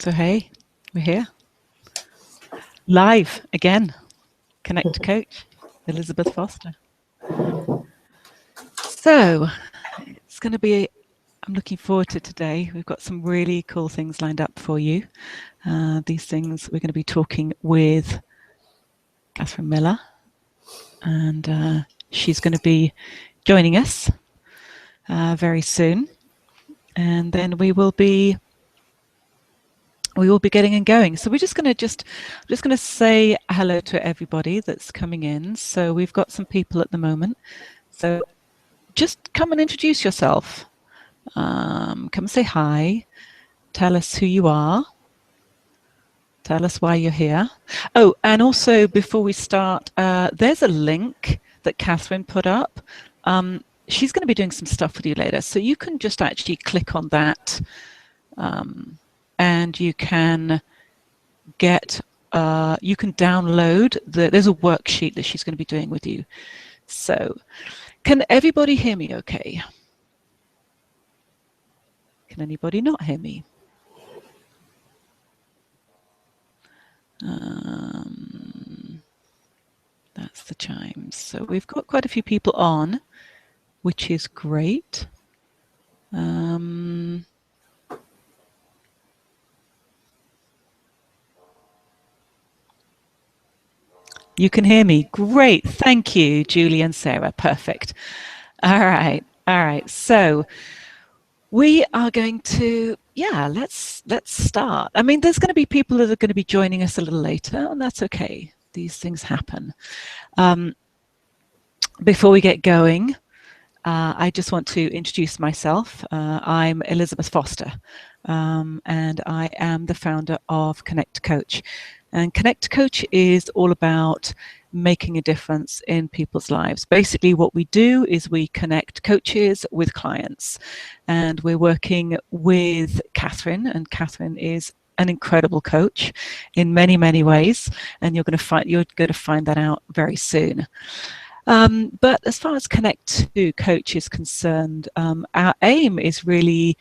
So hey, we're here. Live again. Connect to Coach, Elizabeth Foster. So it's going to be, I'm looking forward to today. We've got some really cool things lined up for you. These things, we're going to be talking with Katherine Miller, and she's going to be joining us very soon. And then we will be getting and going. So we're I'm just going to say hello to everybody that's coming in. So we've got some people at the moment. So just come and introduce yourself. Come and say hi. Tell us who you are. Tell us why you're here. Oh, and also before we start, there's a link that Katherine put up. She's going to be doing some stuff with you later. So you can just actually click on that and you can get, you can download, there's a worksheet that she's going to be doing with you. So can everybody hear me okay? Can anybody not hear me? That's the chimes. So we've got quite a few people on, which is great. You can hear me. Great. Thank you, Julie and Sarah. Perfect. All right. All right. So we are going to, let's start. I mean, there's going to be people that are going to be joining us a little later, and that's okay. These things happen. Before we get going, I just want to introduce myself. I'm Elizabeth Foster, and I am the founder of Connect to Coach. And Connect to Coach is all about making a difference in people's lives. Basically, what we do is we connect coaches with clients, and we're working with Katherine, and Katherine is an incredible coach in many, many ways, and you're going to find that out very soon. But as far as Connect to Coach is concerned, our aim is really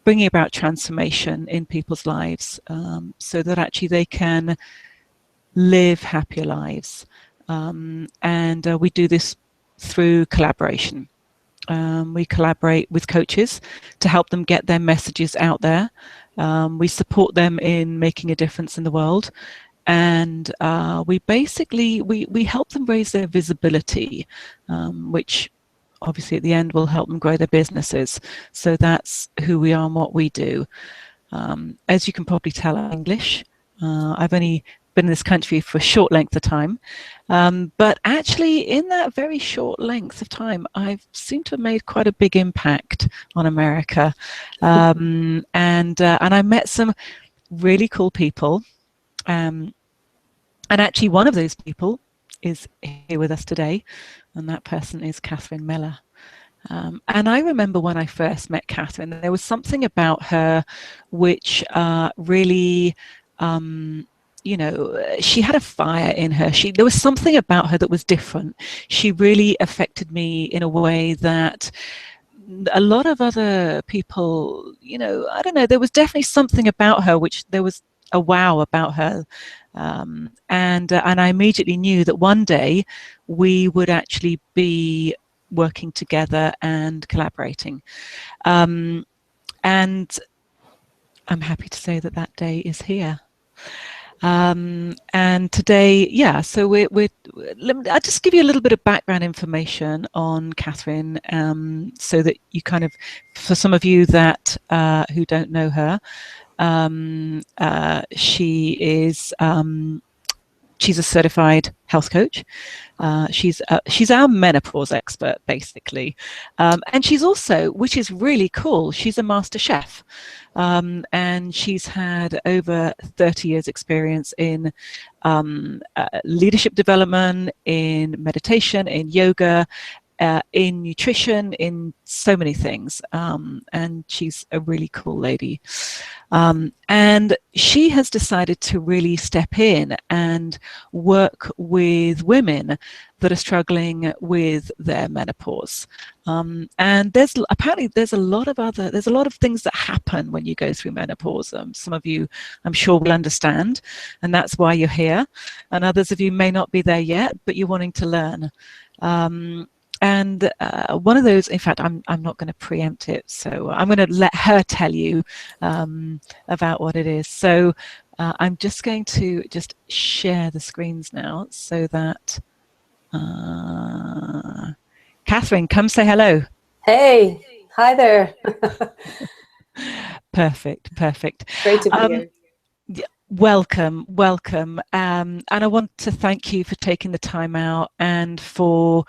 bringing about transformation in people's lives so that actually they can live happier lives. And we do this through collaboration. We collaborate with coaches to help them get their messages out there. We support them in making a difference in the world. And we basically, we help them raise their visibility, which obviously at the end will help them grow their businesses. So that's who we are and what we do. As you can probably tell, I'm English. I've only been in this country for a short length of time. But actually in that very short length of time, I've seemed to have made quite a big impact on America. And I met some really cool people. And actually one of those people is here with us today, and that person is Katherine Miller. And I remember when I first met Katherine, there was something about her which really, you know, she had a fire in her. There was something about her that was different. She really affected me in a way that a lot of other people, you know, I don't know, there was definitely something about her which there was a wow about her. And I immediately knew that one day we would actually be working together and collaborating. And I'm happy to say that that day is here. And today, so I'll just give you a little bit of background information on Katherine, so that you kind of, for some of you that who don't know her, she's a certified health coach. She's our menopause expert, basically. And she's also, which is really cool, she's a master chef. And she's had over 30 years experience in leadership development, in meditation, in yoga, in nutrition, in so many things. And she's a really cool lady. And she has decided to really step in and work with women that are struggling with their menopause. And apparently there's a lot of things that happen when you go through menopause. Some of you, I'm sure, will understand, and that's why you're here. And others of you may not be there yet, but you're wanting to learn. And one of those, in fact, I'm not going to preempt it, so I'm going to let her tell you about what it is. So I'm just going to share the screens now so that Katherine, come say hello. Hey, hi there. Perfect. Great to be here. Welcome. And I want to thank you for taking the time out and for,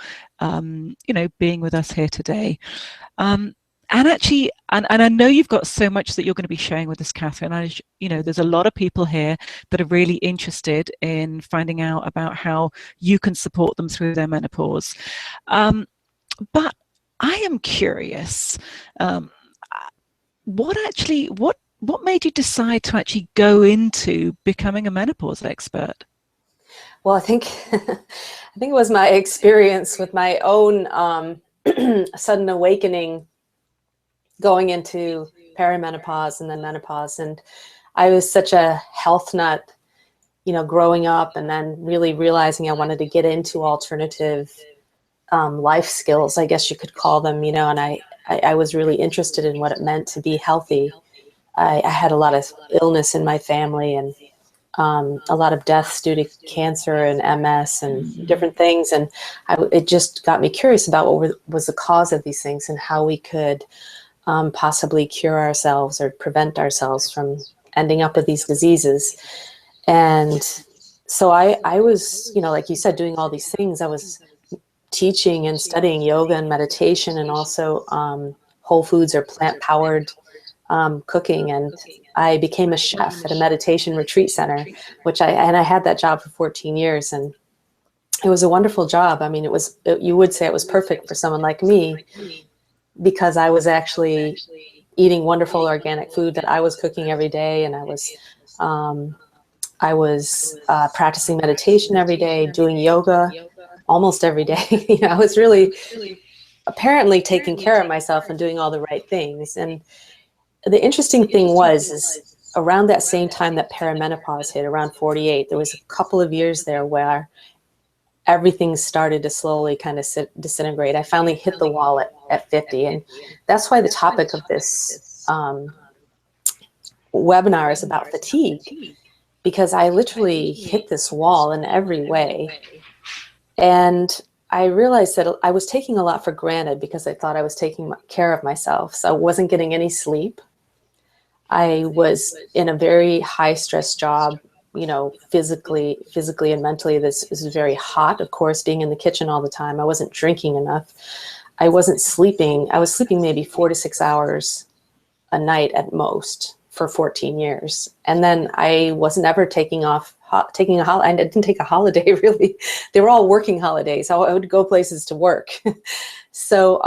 being with us here today. And actually, and I know you've got so much that you're going to be sharing with us, Katherine. There's a lot of people here that are really interested in finding out about how you can support them through their menopause. But I am curious, what made you decide to actually go into becoming a menopause expert? Well, I think it was my experience with my own sudden awakening going into perimenopause and then menopause. And I was such a health nut, growing up, and then really realizing I wanted to get into alternative life skills, I guess you could call them, and I was really interested in what it meant to be healthy. I had a lot of illness in my family, and a lot of deaths due to cancer and MS and different things. And it just got me curious about what was the cause of these things and how we could possibly cure ourselves or prevent ourselves from ending up with these diseases. And so I was, like you said, doing all these things. I was teaching and studying yoga and meditation, and also whole foods or plant-powered cooking. And I became a chef at a meditation retreat center, I had that job for 14 years. And it was a wonderful job. I mean, you would say it was perfect for someone like me, because I was actually eating wonderful organic food that I was cooking every day. And I was practicing meditation every day, doing yoga almost every day. I was really apparently taking care of myself and doing all the right things. And the interesting thing is around that same time that perimenopause hit, around 48, there was a couple of years there where everything started to slowly kind of disintegrate. I finally hit the wall at 50. And that's why the topic of this webinar is about fatigue, because I literally hit this wall in every way. And I realized that I was taking a lot for granted because I thought I was taking care of myself. So I wasn't getting any sleep. I was in a very high stress job, physically and mentally. This is very hot, of course, being in the kitchen all the time. I wasn't drinking enough. I wasn't sleeping. I was sleeping maybe 4 to 6 hours a night at most for 14 years. And then I wasn't ever taking a holiday. I didn't take a holiday, really. They were all working holidays. I would go places to work. So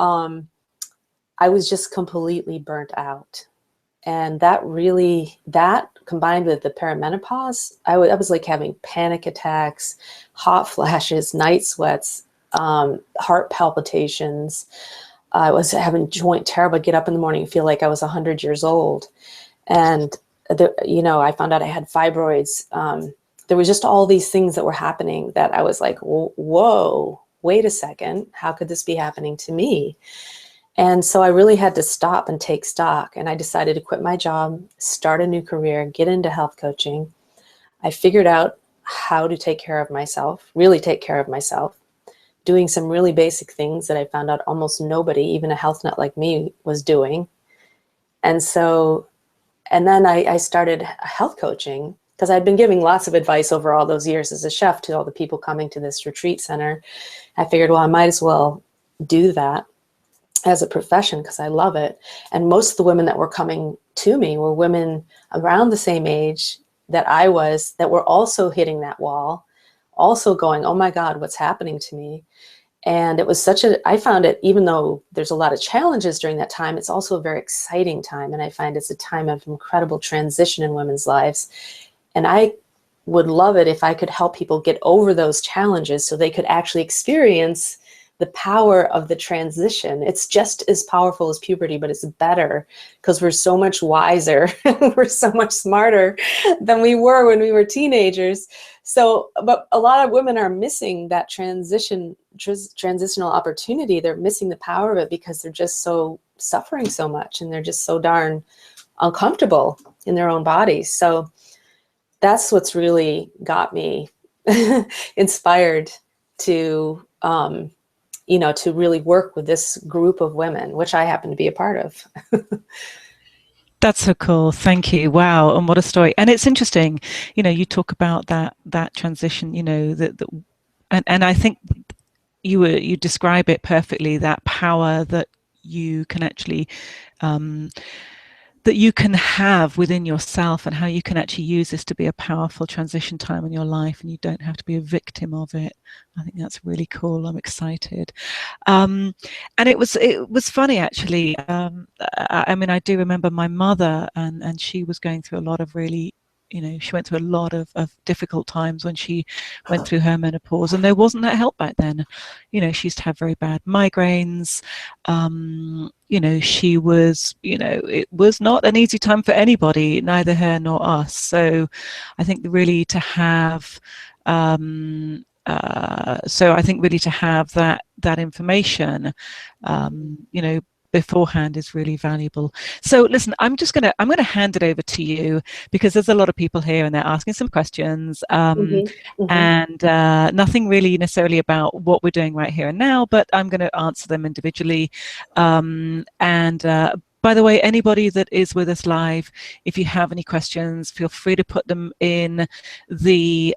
I was just completely burnt out. And that combined with the perimenopause, I was like having panic attacks, hot flashes, night sweats, heart palpitations. I was having terrible. I'd get up in the morning and feel like I was 100 years old. And, I found out I had fibroids. There was just all these things that were happening that I was like, whoa, wait a second. How could this be happening to me? And so I really had to stop and take stock. And I decided to quit my job, start a new career, get into health coaching. I figured out how to take care of myself, really take care of myself, doing some really basic things that I found out almost nobody, even a health nut like me, was doing. And then I started health coaching, because I'd been giving lots of advice over all those years as a chef to all the people coming to this retreat center. I figured, well, I might as well do that as a profession, because I love it. And most of the women that were coming to me were women around the same age that I was, that were also hitting that wall, also going, oh my God, what's happening to me? And it was I found it, even though there's a lot of challenges during that time, it's also a very exciting time. And I find it's a time of incredible transition in women's lives. And I would love it if I could help people get over those challenges so they could actually experience the power of the transition. It's just as powerful as puberty, but it's better because we're so much wiser. We're so much smarter than we were when we were teenagers. So, but a lot of women are missing that transitional opportunity. They're missing the power of it because they're just so suffering so much, and they're just so darn uncomfortable in their own bodies. So that's what's really got me inspired to, to really work with this group of women, which I happen to be a part of. That's so cool. Thank you. Wow. And what a story. And it's interesting, you talk about that transition, and I think you describe it perfectly, that power that you can actually that you can have within yourself, and how you can actually use this to be a powerful transition time in your life, and you don't have to be a victim of it. I think that's really cool. I'm excited. And it was funny, actually. I mean, I do remember my mother, and she was going through a lot of really, she went through a lot of difficult times when she went through her menopause, and there wasn't that help back then. She used to have very bad migraines. She was, it was not an easy time for anybody, neither her nor us. So I think really to have, that information, beforehand is really valuable. So listen, I'm gonna hand it over to you, because there's a lot of people here and they're asking some questions, and nothing really necessarily about what we're doing right here and now, but I'm going to answer them individually. By the way, anybody that is with us live, if you have any questions, feel free to put them in the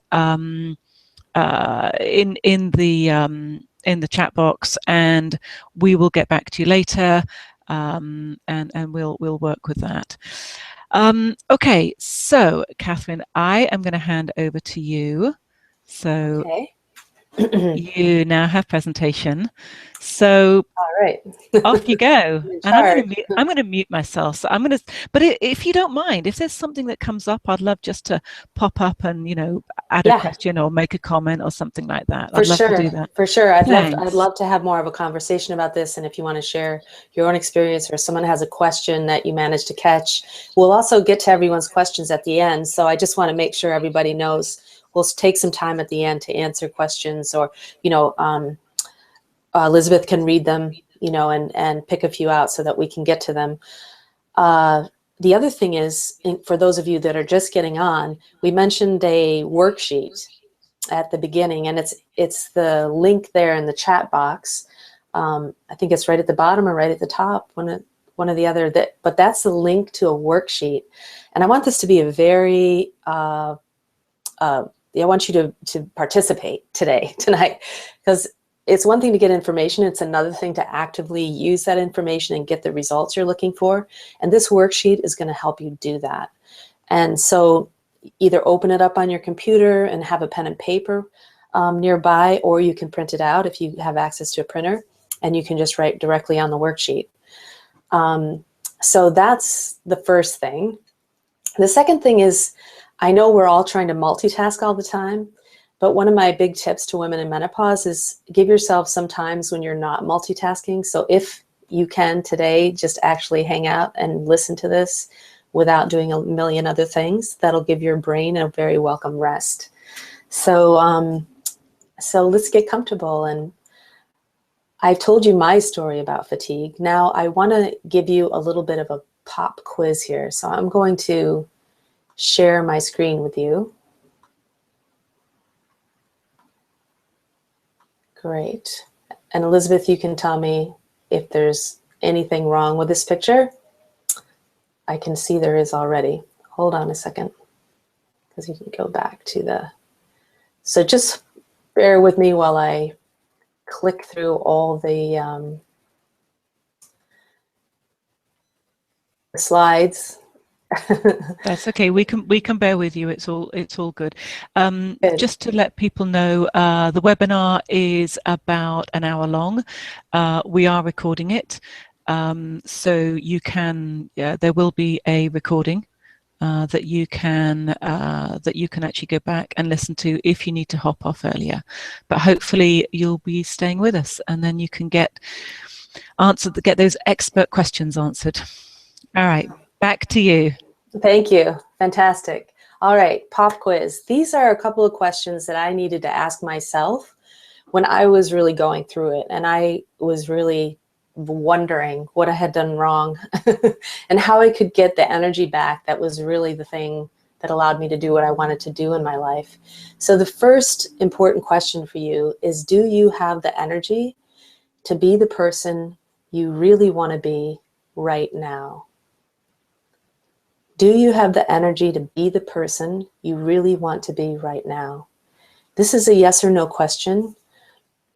in the chat box, and we will get back to you later, and we'll work with that. Okay, so Katherine, I am going to hand over to you. So okay. You now have presentation. So all right, off you go. And I'm going to mute myself. So but if you don't mind, if there's something that comes up, I'd love just to pop up and, add a question or make a comment or something like that. I'd love to do that. For sure. I'd love to have more of a conversation about this. And if you want to share your own experience, or someone has a question that you managed to catch, we'll also get to everyone's questions at the end. So I just want to make sure everybody knows we'll take some time at the end to answer questions, or, Elizabeth can read them, and pick a few out so that we can get to them. The other thing is, for those of you that are just getting on, we mentioned a worksheet at the beginning, and it's the link there in the chat box. I think it's right at the bottom or right at the top, one or the other. But that's the link to a worksheet, and I want this to be a very I want you to participate tonight, because it's one thing to get information. It's another thing to actively use that information and get the results you're looking for. And this worksheet is going to help you do that. And so either open it up on your computer and have a pen and paper nearby, or you can print it out if you have access to a printer, and you can just write directly on the worksheet. So that's the first thing. The second thing is, I know we're all trying to multitask all the time, but one of my big tips to women in menopause is give yourself some times when you're not multitasking. So if you can today, just actually hang out and listen to this without doing a million other things. That'll give your brain a very welcome rest. So, so let's get comfortable. And I've told you my story about fatigue. Now I want to give you a little bit of a pop quiz here. So I'm going to share my screen with you. Great. And Elizabeth, you can tell me if there's anything wrong with this picture. I can see there is already. Hold on a second, because you can go back to the... So just bear with me while I click through all the slides. That's okay. We can bear with you. It's all good. Good. Just to let people know, the webinar is about an hour long. We are recording it, so you can. There will be a recording that you can actually go back and listen to if you need to hop off earlier. But hopefully you'll be staying with us, and then you can get those expert questions answered. All right, back to you. Thank you. Fantastic. All right, pop quiz. These are a couple of questions that I needed to ask myself when I was really going through it, and I was really wondering what I had done wrong and how I could get the energy back. That was really the thing that allowed me to do what I wanted to do in my life. So the first important question for you is, do you have the energy to be the person you really want to be right now? Do you have the energy to be the person you really want to be right now? This is a yes or no question,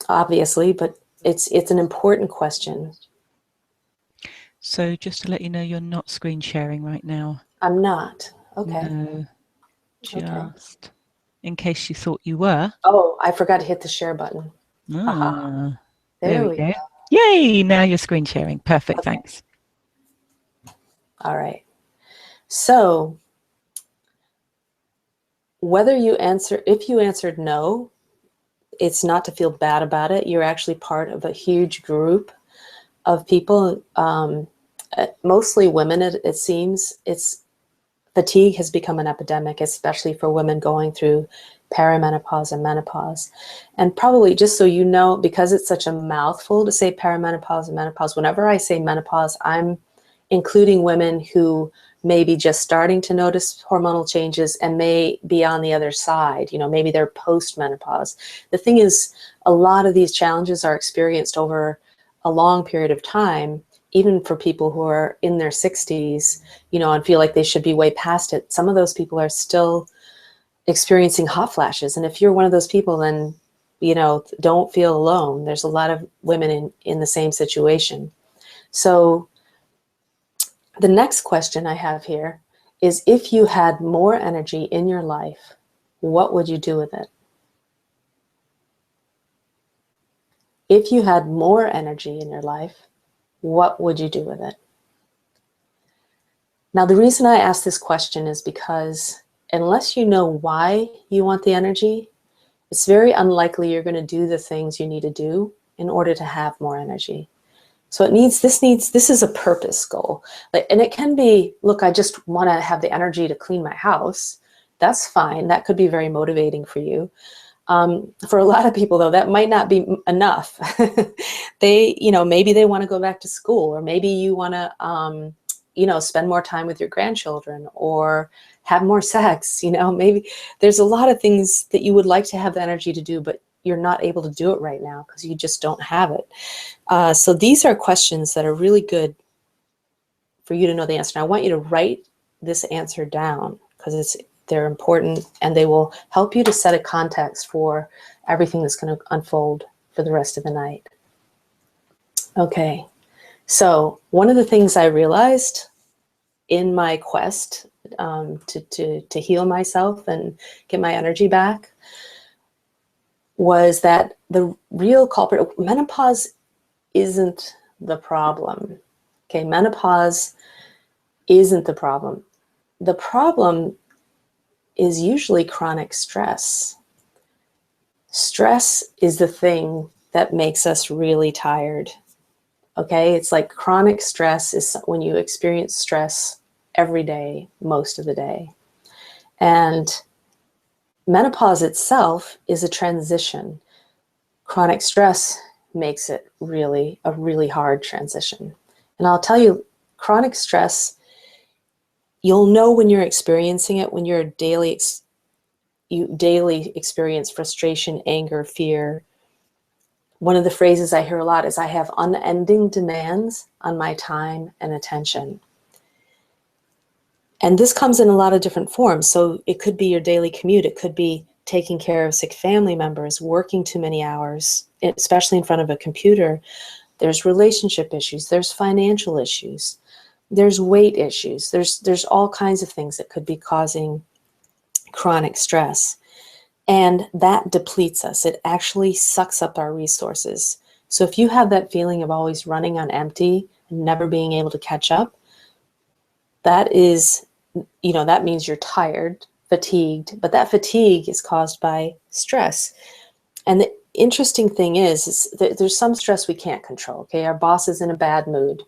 obviously, but it's an important question. So just to let you know, you're not screen sharing right now. I'm not. Okay. No, Okay. just in case you thought you were. Oh, I forgot to hit the share button. Haha. Ah, there There we we go. go. Yay! Now you're screen sharing. Perfect. Okay. Thanks. All right. So if you answered no, it's not to feel bad about it. You're actually part of a huge group of people, mostly women, it seems. Fatigue has become an epidemic, especially for women going through perimenopause and menopause. And probably, just so you know, because it's such a mouthful to say perimenopause and menopause, whenever I say menopause, I'm including women who may be just starting to notice hormonal changes and may be on the other side. Maybe they're post-menopause. The thing is, a lot of these challenges are experienced over a long period of time, even for people who are in their 60s, and feel like they should be way past it. Some of those people are still experiencing hot flashes. And if you're one of those people, then, don't feel alone. There's a lot of women in the same situation. So the next question I have here is, if you had more energy in your life, what would you do with it? If you had more energy in your life, what would you do with it? Now, the reason I ask this question is because unless you know why you want the energy, it's very unlikely you're going to do the things you need to do in order to have more energy. So this is a purpose goal. And it can be, look, I just want to have the energy to clean my house. That's fine. That could be very motivating for you. For a lot of people, though, that might not be enough. Maybe they want to go back to school, or maybe you want to, spend more time with your grandchildren, or have more sex. Maybe there's a lot of things that you would like to have the energy to do, but you're not able to do it right now because you just don't have it. So these are questions that are really good for you to know the answer. And I want you to write this answer down because they're important, and they will help you to set a context for everything that's going to unfold for the rest of the night. Okay, so one of the things I realized in my quest to heal myself and get my energy back was that the real culprit, menopause isn't the problem. Okay, menopause isn't the problem. The problem is usually chronic stress. Stress is the thing that makes us really tired. Okay, it's like chronic stress is when you experience stress every day, most of the day. And menopause itself is a transition. Chronic stress makes it a really hard transition. And I'll tell you, chronic stress, you'll know when you're experiencing it when you daily experience frustration, anger, fear. One of the phrases I hear a lot is, I have unending demands on my time and attention. And this comes in a lot of different forms. So it could be your daily commute. It could be taking care of sick family members, working too many hours, especially in front of a computer. There's relationship issues. There's financial issues. There's weight issues. There's all kinds of things that could be causing chronic stress. And that depletes us. It actually sucks up our resources. So if you have that feeling of always running on empty and never being able to catch up, that is, that means you're tired, fatigued, but that fatigue is caused by stress. And the interesting thing is that there's some stress we can't control. Okay, our boss is in a bad mood.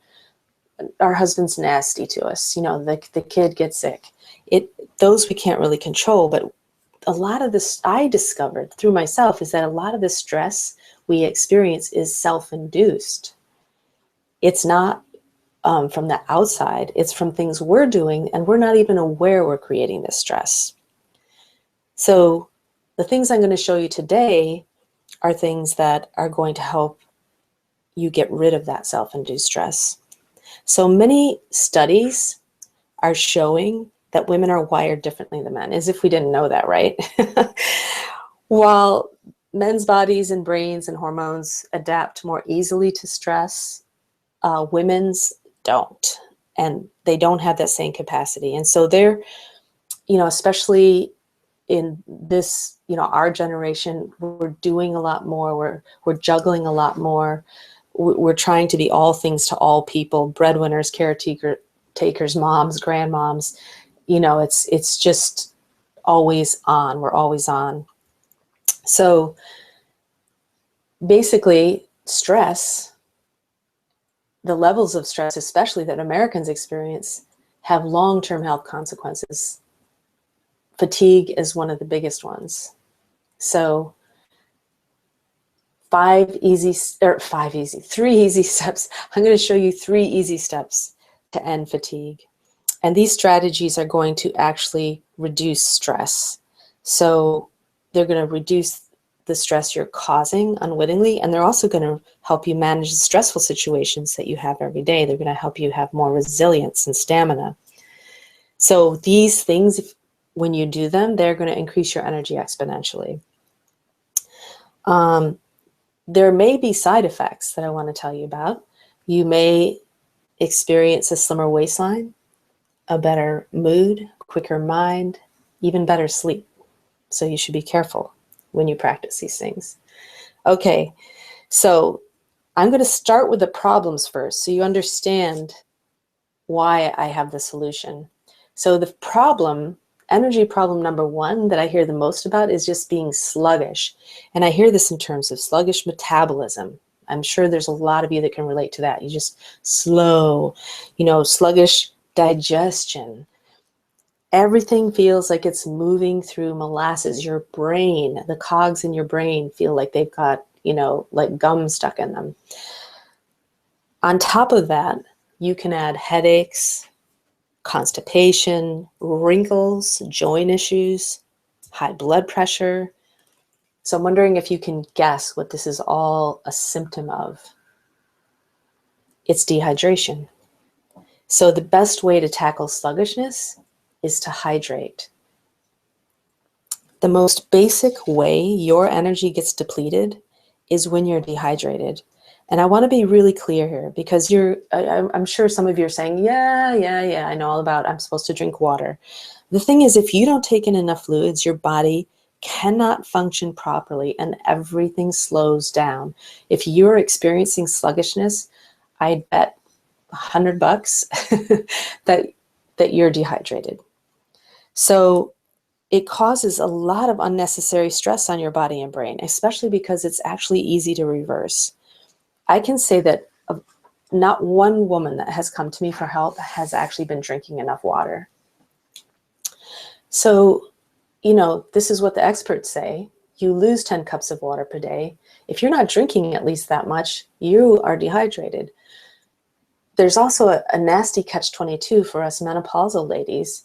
Our husband's nasty to us. The kid gets sick. Those we can't really control. But a lot of this I discovered through myself is that a lot of the stress we experience is self-induced. It's not from the outside. It's from things we're doing, and we're not even aware we're creating this stress. So the things I'm going to show you today are things that are going to help you get rid of that self-induced stress. So many studies are showing that women are wired differently than men, as if we didn't know that, right? While men's bodies and brains and hormones adapt more easily to stress, women's don't, and they don't have that same capacity. And so they're, especially in this, our generation, we're doing a lot more. We're juggling a lot more. We're trying to be all things to all people: breadwinners, caretakers, moms, grandmoms. It's just always on. We're always on. So basically, stress, the levels of stress, especially that Americans experience, have long-term health consequences. Fatigue is one of the biggest ones. So three easy steps. I'm going to show you 3 easy steps to end fatigue. And these strategies are going to actually reduce stress. So they're going to reduce the stress you're causing unwittingly, and they're also going to help you manage the stressful situations that you have every day. They're going to help you have more resilience and stamina. So these things, when you do them, they're going to increase your energy exponentially. There may be side effects that I want to tell you about. You may experience a slimmer waistline, a better mood, quicker mind, even better sleep. So you should be careful when you practice these things. Okay, so I'm going to start with the problems first so you understand why I have the solution. So the energy problem number 1 that I hear the most about is just being sluggish. And I hear this in terms of sluggish metabolism. I'm sure there's a lot of you that can relate to that. You just slow, sluggish digestion. Everything feels like it's moving through molasses. Your brain, the cogs in your brain feel like they've got, like gum stuck in them. On top of that, you can add headaches, constipation, wrinkles, joint issues, high blood pressure. So I'm wondering if you can guess what this is all a symptom of. It's dehydration. So the best way to tackle sluggishness is to hydrate. The most basic way your energy gets depleted is when you're dehydrated. And I want to be really clear here, because I'm sure some of you are saying, yeah, I know all about, I'm supposed to drink water. The thing is, if you don't take in enough fluids, your body cannot function properly and everything slows down. If you're experiencing sluggishness, I bet $100 that you're dehydrated. So it causes a lot of unnecessary stress on your body and brain, especially because it's actually easy to reverse. I can say that not one woman that has come to me for help has actually been drinking enough water. So, this is what the experts say. You lose 10 cups of water per day. If you're not drinking at least that much, you are dehydrated. There's also a nasty catch-22 for us menopausal ladies.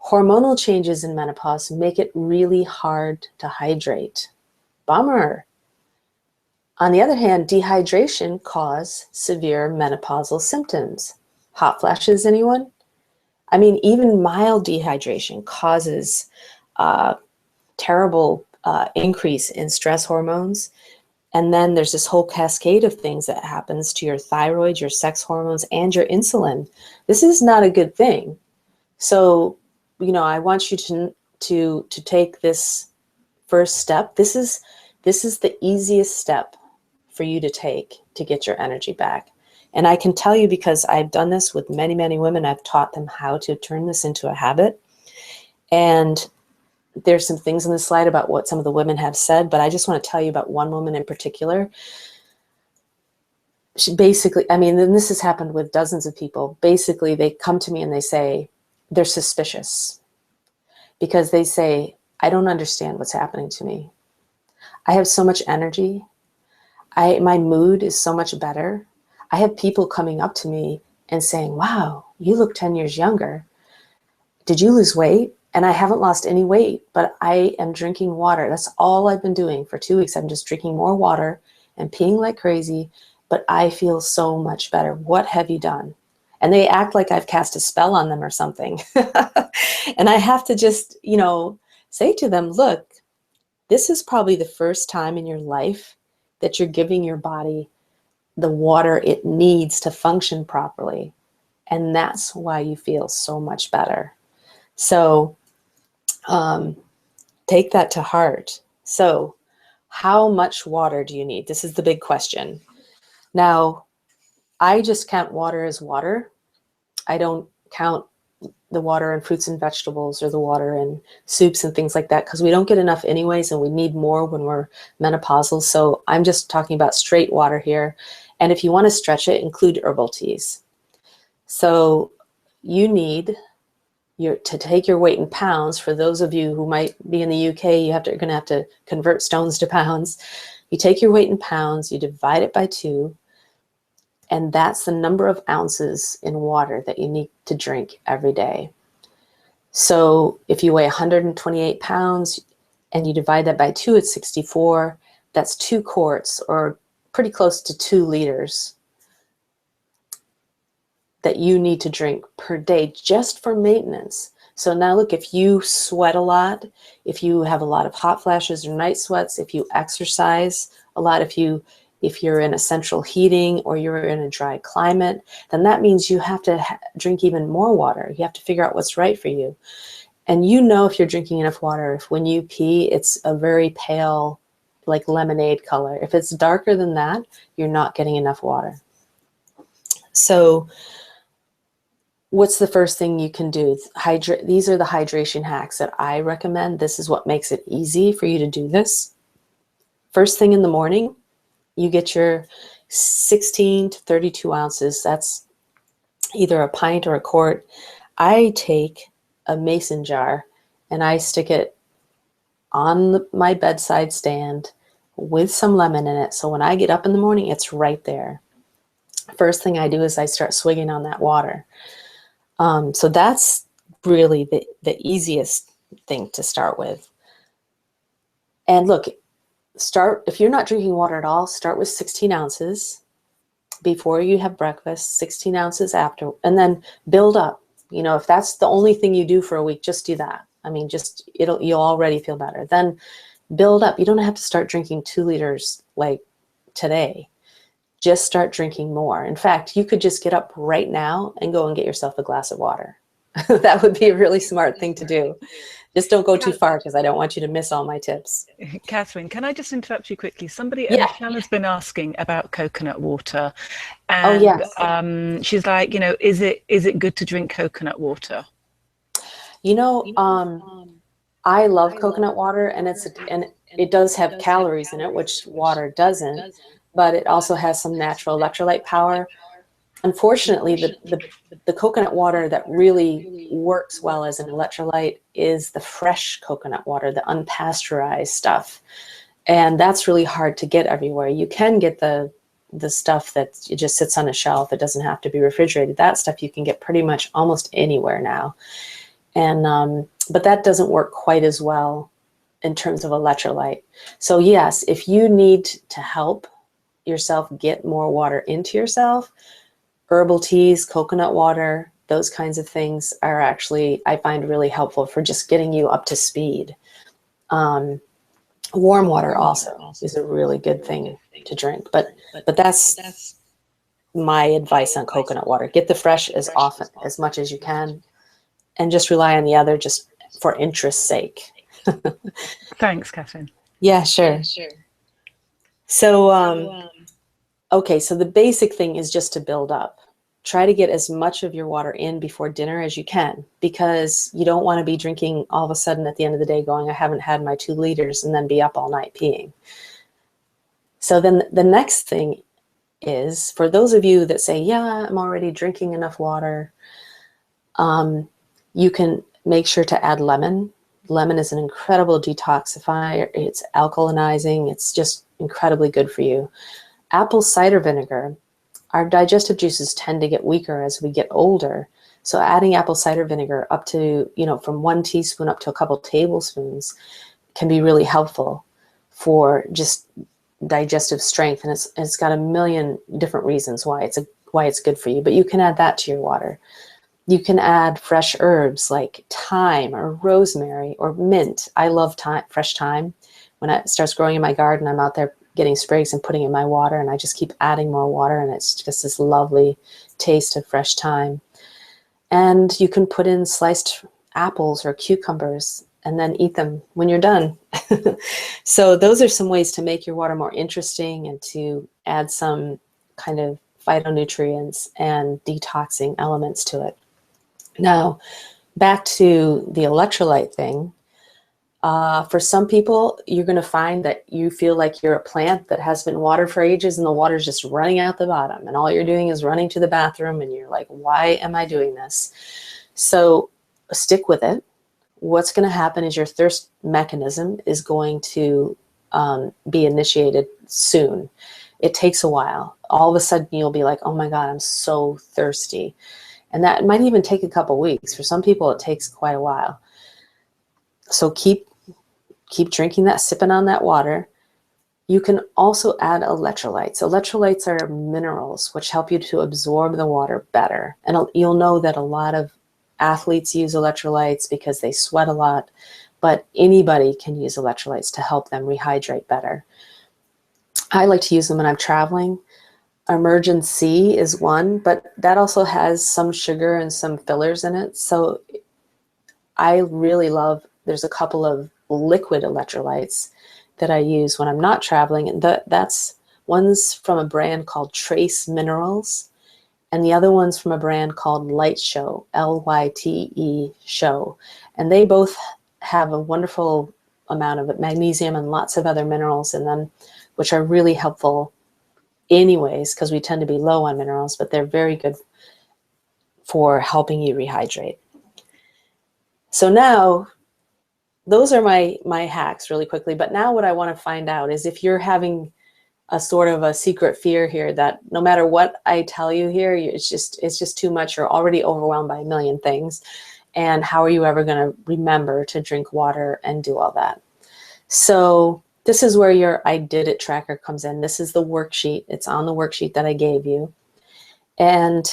Hormonal changes in menopause make it really hard to hydrate. Bummer. On the other hand, dehydration causes severe menopausal symptoms. Hot flashes, anyone? I mean, even mild dehydration causes terrible increase in stress hormones And then there's this whole cascade of things that happens to your thyroid, your sex hormones, and your insulin. This is not a good thing. So, I want you to take this first step. This is the easiest step for you to take to get your energy back. And I can tell you, because I've done this with many, many women, I've taught them how to turn this into a habit. And there's some things in the slide about what some of the women have said, but I just want to tell you about one woman in particular. She basically, and this has happened with dozens of people. Basically, they come to me and they say they're suspicious because they say, I don't understand what's happening to me. I have so much energy. My mood is so much better. I have people coming up to me and saying, wow, you look 10 years younger. Did you lose weight? And I haven't lost any weight, but I am drinking water. That's all I've been doing for 2 weeks. I'm just drinking more water and peeing like crazy, but I feel so much better. What have you done? And they act like I've cast a spell on them or something. And I have to just, say to them, look, this is probably the first time in your life that you're giving your body the water it needs to function properly. And that's why you feel so much better. So take that to heart. So how much water do you need? This is the big question. Now, I just count water as water. I don't count the water in fruits and vegetables or the water in soups and things like that, because we don't get enough anyways, and we need more when we're menopausal. So I'm just talking about straight water here. And if you want to stretch it, include herbal teas. So you need to take your weight in pounds. For those of you who might be in the UK, you're going to have to convert stones to pounds. You take your weight in pounds, you divide it by 2, and that's the number of ounces in water that you need to drink every day. So if you weigh 128 pounds and you divide that by 2, it's 64. That's 2 quarts, or pretty close to 2 liters, that you need to drink per day just for maintenance. So now look, if you sweat a lot, if you have a lot of hot flashes or night sweats, if you exercise a lot, if you're in a central heating or you're in a dry climate, then that means you have to drink even more water. You have to figure out what's right for you. And if you're drinking enough water, if when you pee, it's a very pale, like lemonade color. If it's darker than that, you're not getting enough water. So what's the first thing you can do? These are the hydration hacks that I recommend. This is what makes it easy for you to do this. First thing in the morning, you get your 16 to 32 ounces. That's either a pint or a quart. I take a mason jar and I stick it on my bedside stand with some lemon in it. So when I get up in the morning, it's right there. First thing I do is I start swigging on that water. So that's really the easiest thing to start with. And look, if you're not drinking water at all, start with 16 ounces before you have breakfast, 16 ounces after, and then build up. If that's the only thing you do for a week, just do that. You'll already feel better. Then build up. You don't have to start drinking 2 liters like today. Just start drinking more. In fact, you could just get up right now and go and get yourself a glass of water. That would be a really smart thing to do. Just don't go too far, because I don't want you to miss all my tips. Katherine, can I just interrupt you quickly? Yeah. Michelle has been asking about coconut water. And yes. She's like, is it good to drink coconut water? I love coconut water, and it does have calories in it, which water doesn't, but it also has some natural electrolyte power. Unfortunately, the coconut water that really works well as an electrolyte is the fresh coconut water, the unpasteurized stuff. And that's really hard to get everywhere. You can get the stuff that it just sits on a shelf. It doesn't have to be refrigerated. That stuff you can get pretty much almost anywhere now. And but that doesn't work quite as well in terms of electrolyte. So yes, if you need to help yourself get more water into yourself, herbal teas, coconut water, those kinds of things are actually, I find, really helpful for just getting you up to speed. Warm water also is a really good thing to drink. But that's my advice on coconut water. Get the fresh as much as you can, and just rely on the other just for interest's sake. Thanks, Katherine. Yeah, sure. So, okay, so the basic thing is just to build up. Try to get as much of your water in before dinner as you can, because you don't want to be drinking all of a sudden at the end of the day going, I haven't had my 2 liters, and then be up all night peeing. So then the next thing is, for those of you that say, yeah, I'm already drinking enough water, you can make sure to add lemon. Lemon is an incredible detoxifier. It's alkalinizing. It's just incredibly good for you. Apple cider vinegar. Our digestive juices tend to get weaker as we get older. So adding apple cider vinegar up to, from 1 teaspoon up to a couple tablespoons can be really helpful for just digestive strength. And it's got a million different reasons why it's good for you, but you can add that to your water. You can add fresh herbs like thyme or rosemary or mint. I love fresh thyme. When it starts growing in my garden, I'm out there getting sprigs and putting it in my water, and I just keep adding more water, and it's just this lovely taste of fresh thyme. And you can put in sliced apples or cucumbers and then eat them when you're done. So those are some ways to make your water more interesting and to add some kind of phytonutrients and detoxing elements to it. Now, back to the electrolyte thing. For some people, you're going to find that you feel like you're a plant that has been watered for ages and the water's just running out the bottom, and all you're doing is running to the bathroom, and you're like, why am I doing this? So stick with it. What's going to happen is your thirst mechanism is going to be initiated soon. It takes a while. All of a sudden, you'll be like, oh my God, I'm so thirsty. And that might even take a couple weeks. For some people, it takes quite a while. So keep drinking that, sipping on that water. You can also add electrolytes. Electrolytes are minerals which help you to absorb the water better. And you'll know that a lot of athletes use electrolytes because they sweat a lot, but anybody can use electrolytes to help them rehydrate better. I like to use them when I'm traveling. Emergen-C is one, but that also has some sugar and some fillers in it. So I really love, there's a couple of liquid electrolytes that I use when I'm not traveling. And that's one's from a brand called Trace Minerals, and the other one's from a brand called Light Show, Lyte Show. And they both have a wonderful amount of magnesium and lots of other minerals in them, which are really helpful anyways, because we tend to be low on minerals, but they're very good for helping you rehydrate. So now, those are my hacks really quickly. But now what I want to find out is if you're having a sort of a secret fear here that no matter what I tell you here, it's just too much. You're already overwhelmed by a million things. And how are you ever going to remember to drink water and do all that? So this is where your I did it tracker comes in. This is the worksheet. It's on the worksheet that I gave you. And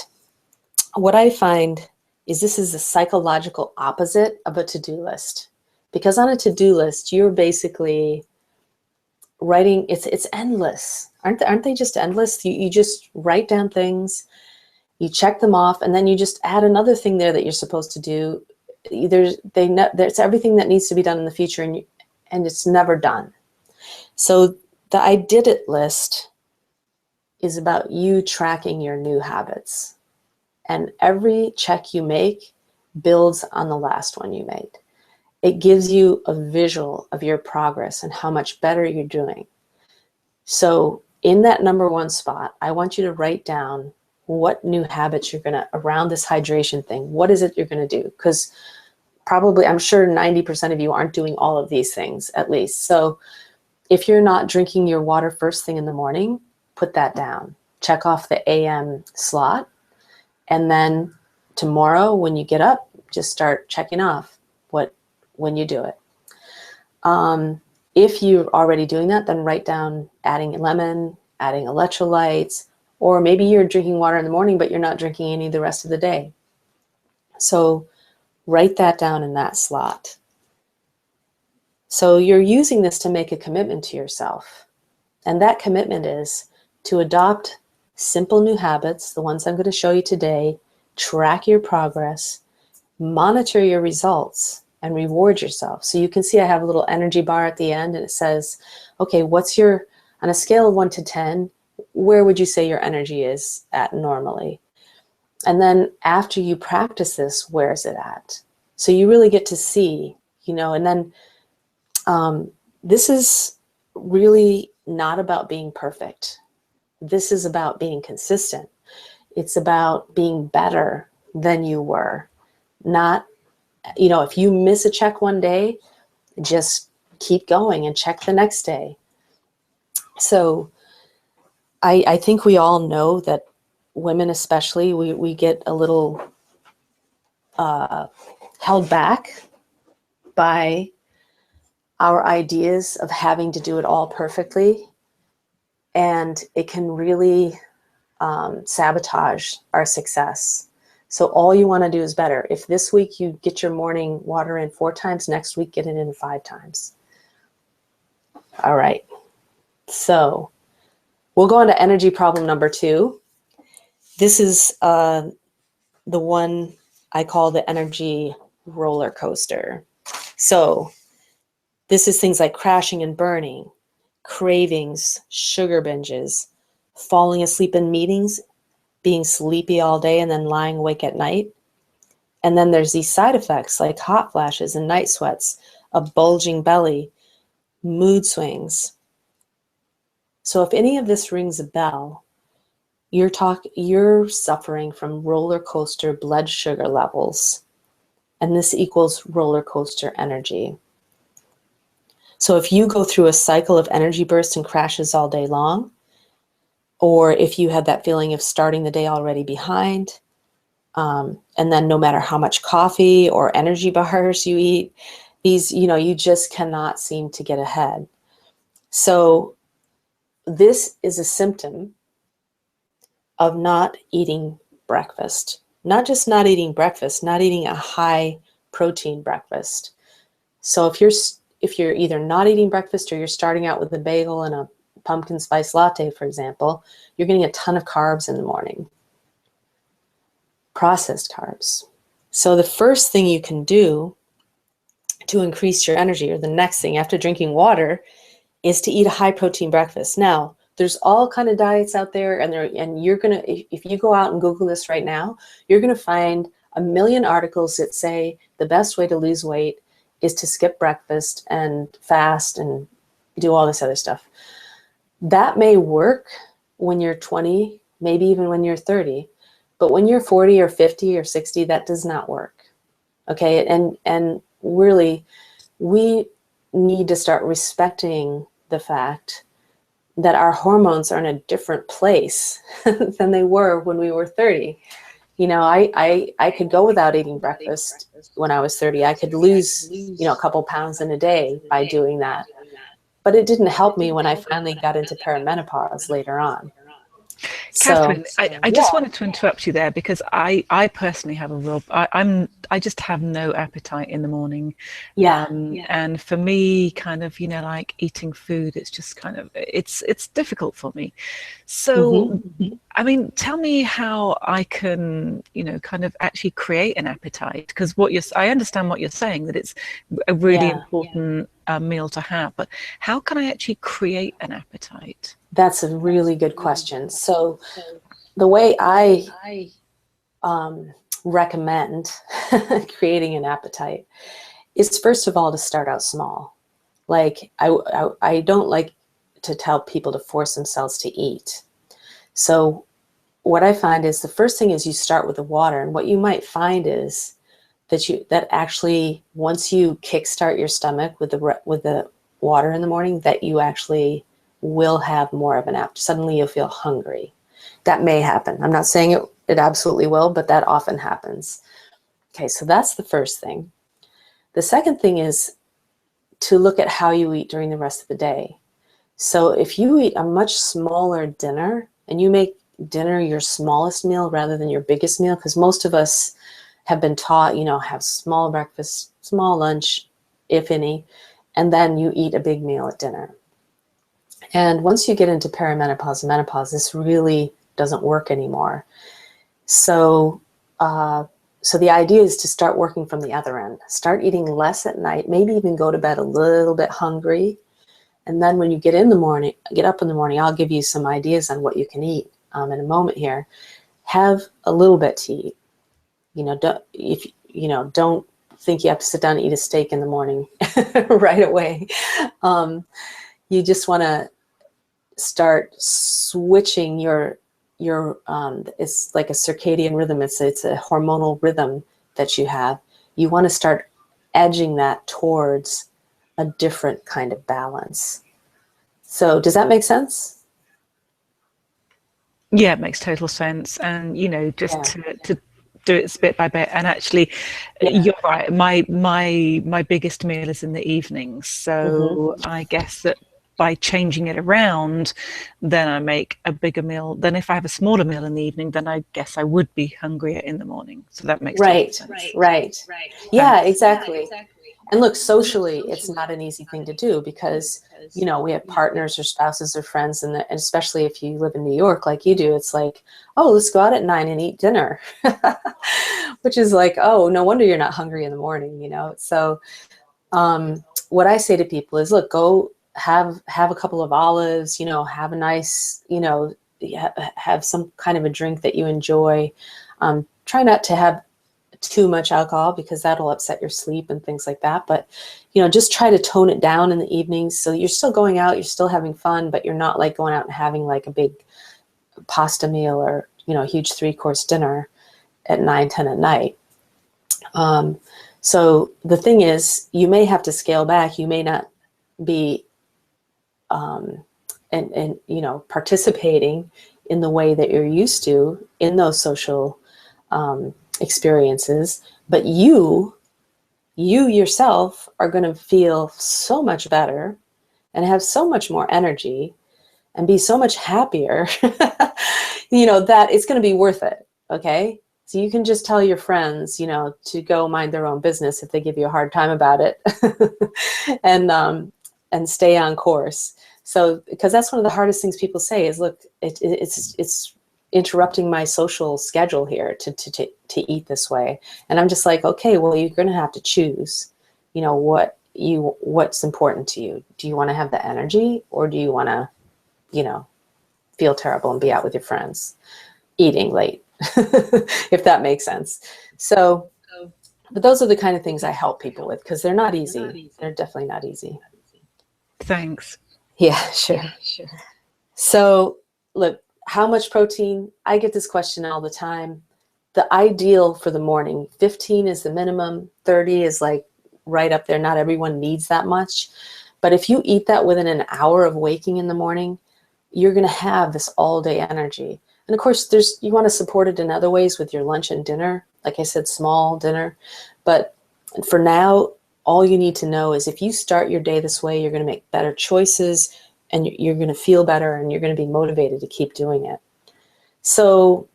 what I find is this is the psychological opposite of a to-do list. Because on a to-do list, you're basically writing, it's endless. Aren't they just endless? You just write down things, you check them off, and then you just add another thing there that you're supposed to do. There's everything that needs to be done in the future, and it's never done. So the I did it list is about you tracking your new habits. And every check you make builds on the last one you made. It gives you a visual of your progress and how much better you're doing. So in that number 1 spot, I want you to write down what new habits you're going to, around this hydration thing, what is it you're going to do? Because probably, I'm sure 90% of you aren't doing all of these things at least. So if you're not drinking your water first thing in the morning, put that down. Check off the AM slot. And then tomorrow when you get up, just start checking off when you do it. If you're already doing that, then write down adding lemon, adding electrolytes, or maybe you're drinking water in the morning, but you're not drinking any the rest of the day. So write that down in that slot. So you're using this to make a commitment to yourself. And that commitment is to adopt simple new habits, the ones I'm going to show you today, track your progress, monitor your results, and reward yourself. So you can see I have a little energy bar at the end, and it says, okay, what's your, on a scale of 1 to 10, where would you say your energy is at normally? And then after you practice this, where is it at? So you really get to see, and then this is really not about being perfect. This is about being consistent. It's about being better than you were. Not, if you miss a check one day, just keep going and check the next day. So I think we all know that women especially, we get a little held back by our ideas of having to do it all perfectly. And it can really sabotage our success. So all you want to do is better. If this week you get your morning water in 4 times, next week get it in 5 times. All right. So we'll go on to energy problem number 2. This is the one I call the energy roller coaster. So this is things like crashing and burning, cravings, sugar binges, falling asleep in meetings, being sleepy all day and then lying awake at night. And then there's these side effects like hot flashes and night sweats, a bulging belly, mood swings. So if any of this rings a bell, you're suffering from roller coaster blood sugar levels, and this equals roller coaster energy. So if you go through a cycle of energy bursts and crashes all day long, or if you have that feeling of starting the day already behind, and then no matter how much coffee or energy bars you eat, these, you just cannot seem to get ahead. So this is a symptom of not eating breakfast. Not just not eating breakfast, not eating a high protein breakfast. So if you're either not eating breakfast or you're starting out with a bagel and a pumpkin spice latte, for example, you're getting a ton of carbs in the morning. Processed carbs. So the first thing you can do to increase your energy, or the next thing after drinking water, is to eat a high protein breakfast. Now, there's all kind of diets out there, and you're gonna, if you go out and Google this right now, you're gonna find a million articles that say the best way to lose weight is to skip breakfast and fast and do all this other stuff. That may work when you're 20, maybe even when you're 30, but when you're 40 or 50 or 60, that does not work. Okay, and really, we need to start respecting the fact that our hormones are in a different place than they were when we were 30. I could go without eating breakfast when I was 30. I could lose, a couple pounds in a day by doing that. But it didn't help me when I finally got into perimenopause later on. Catherine, So, I just wanted to interrupt you there because I personally have a real, I just have no appetite in the morning. yeah. And for me, kind of, like eating food, it's just kind of, it's difficult for me. So, I mean, tell me how I can, kind of actually create an appetite, because I understand what you're saying, that it's a really important meal to have, but how can I actually create an appetite? That's a really good question. So the way I recommend creating an appetite is, first of all, to start out small. Like I don't like to tell people to force themselves to eat. So what I find is the first thing is you start with the water, and what you might find is that actually once you kickstart your stomach with the water in the morning, that you actually will have more of an appetite. Suddenly you'll feel hungry. That may happen. I'm not saying it absolutely will, but that often happens. Okay, so that's the first thing. The second thing is to look at how you eat during the rest of the day. So if you eat a much smaller dinner and you make dinner your smallest meal rather than your biggest meal, because most of us have been taught, have small breakfast, small lunch, if any, and then you eat a big meal at dinner. And once you get into perimenopause and menopause, this really doesn't work anymore. So, so the idea is to start working from the other end. Start eating less at night, maybe even go to bed a little bit hungry. And then when you get up in the morning, I'll give you some ideas on what you can eat in a moment here. Have a little bit to eat. Don't think you have to sit down and eat a steak in the morning right away. You just want to start switching your it's like a circadian rhythm. It's a hormonal rhythm that you have. You want to start edging that towards a different kind of balance. So does that make sense? Yeah, it makes total sense. And, just to do it bit by bit. And actually, you're right. My biggest meal is in the evenings. So I guess that by changing it around, then I make a bigger meal. Then if I have a smaller meal in the evening, then I guess I would be hungrier in the morning. So that makes total sense. Right. Yeah, exactly. And look, socially, it's not an easy thing to do because, we have partners or spouses or friends, and especially if you live in New York like you do, it's like, oh, let's go out at 9 and eat dinner, which is like, oh, no wonder you're not hungry in the morning, So what I say to people is, look, go have a couple of olives, have a nice, have some kind of a drink that you enjoy. Try not to have too much alcohol because that'll upset your sleep and things like that. But, just try to tone it down in the evenings. So you're still going out, you're still having fun, but you're not like going out and having like a big pasta meal or, a huge 3-course dinner at 9, 10 at night. So the thing is, you may have to scale back. You may not be, participating in the way that you're used to in those social, experiences, but you yourself are going to feel so much better and have so much more energy and be so much happier, that it's going to be worth it. Okay. So you can just tell your friends, to go mind their own business if they give you a hard time about it and stay on course. So, because that's one of the hardest things people say is, look, it's interrupting my social schedule here to eat this way. And I'm just like, okay, well, you're going to have to choose, what's important to you. Do you want to have the energy, or do you want to, feel terrible and be out with your friends eating late, if that makes sense. So, but those are the kind of things I help people with because they're not easy. They're definitely not easy. Thanks. Yeah, sure. So look, how much protein? I get this question all the time. The ideal for the morning, 15 is the minimum, 30 is like right up there. Not everyone needs that much. But if you eat that within an hour of waking in the morning, you're going to have this all day energy. And of course, you want to support it in other ways with your lunch and dinner. Like I said, small dinner. But for now, all you need to know is if you start your day this way, you're going to make better choices and you're going to feel better and you're going to be motivated to keep doing it. So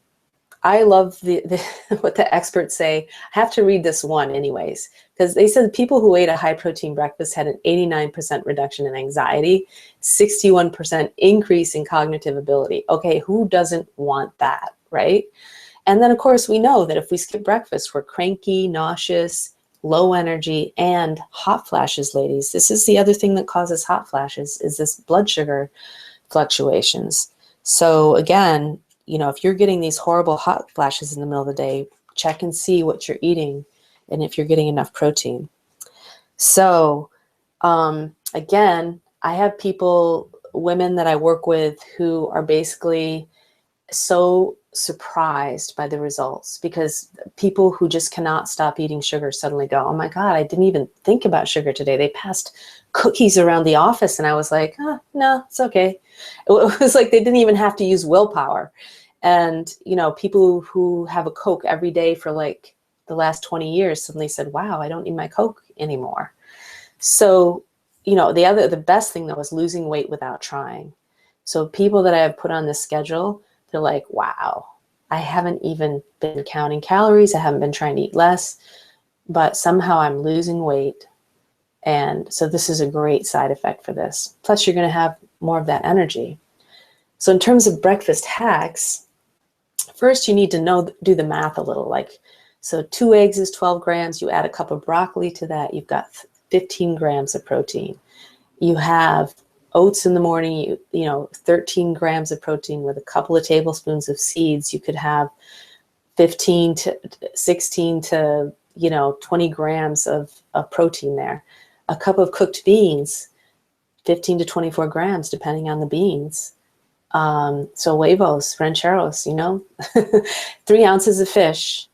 I love what the experts say. I have to read this one anyways, because they said people who ate a high protein breakfast had an 89% reduction in anxiety, 61% increase in cognitive ability. Okay, who doesn't want that, right? And then of course we know that if we skip breakfast, we're cranky, nauseous, low energy, and hot flashes, ladies. This is the other thing that causes hot flashes is this blood sugar fluctuations. So again, if you're getting these horrible hot flashes in the middle of the day, check and see what you're eating and if you're getting enough protein. So again, I have women that I work with who are basically so surprised by the results because people who just cannot stop eating sugar suddenly go, oh my God, I didn't even think about sugar today. They passed cookies around the office and I was like, no, it's okay. It was like they didn't even have to use willpower. And, people who have a Coke every day for like the last 20 years suddenly said, wow, I don't need my Coke anymore. So, the best thing though is losing weight without trying. So people that I have put on this schedule, they're like, wow, I haven't even been counting calories. I haven't been trying to eat less, but somehow I'm losing weight. And so this is a great side effect for this. Plus you're going to have more of that energy. So in terms of breakfast hacks, first you need to do the math a little. Like, so 2 eggs is 12 grams. You add a cup of broccoli to that, you've got 15 grams of protein. You have oats in the morning, you know, 13 grams of protein with a couple of tablespoons of seeds. You could have 15 to 16 to, you know, 20 grams of protein there. A cup of cooked beans, 15 to 24 grams, depending on the beans. So huevos, rancheros, you know, 3 ounces of fish,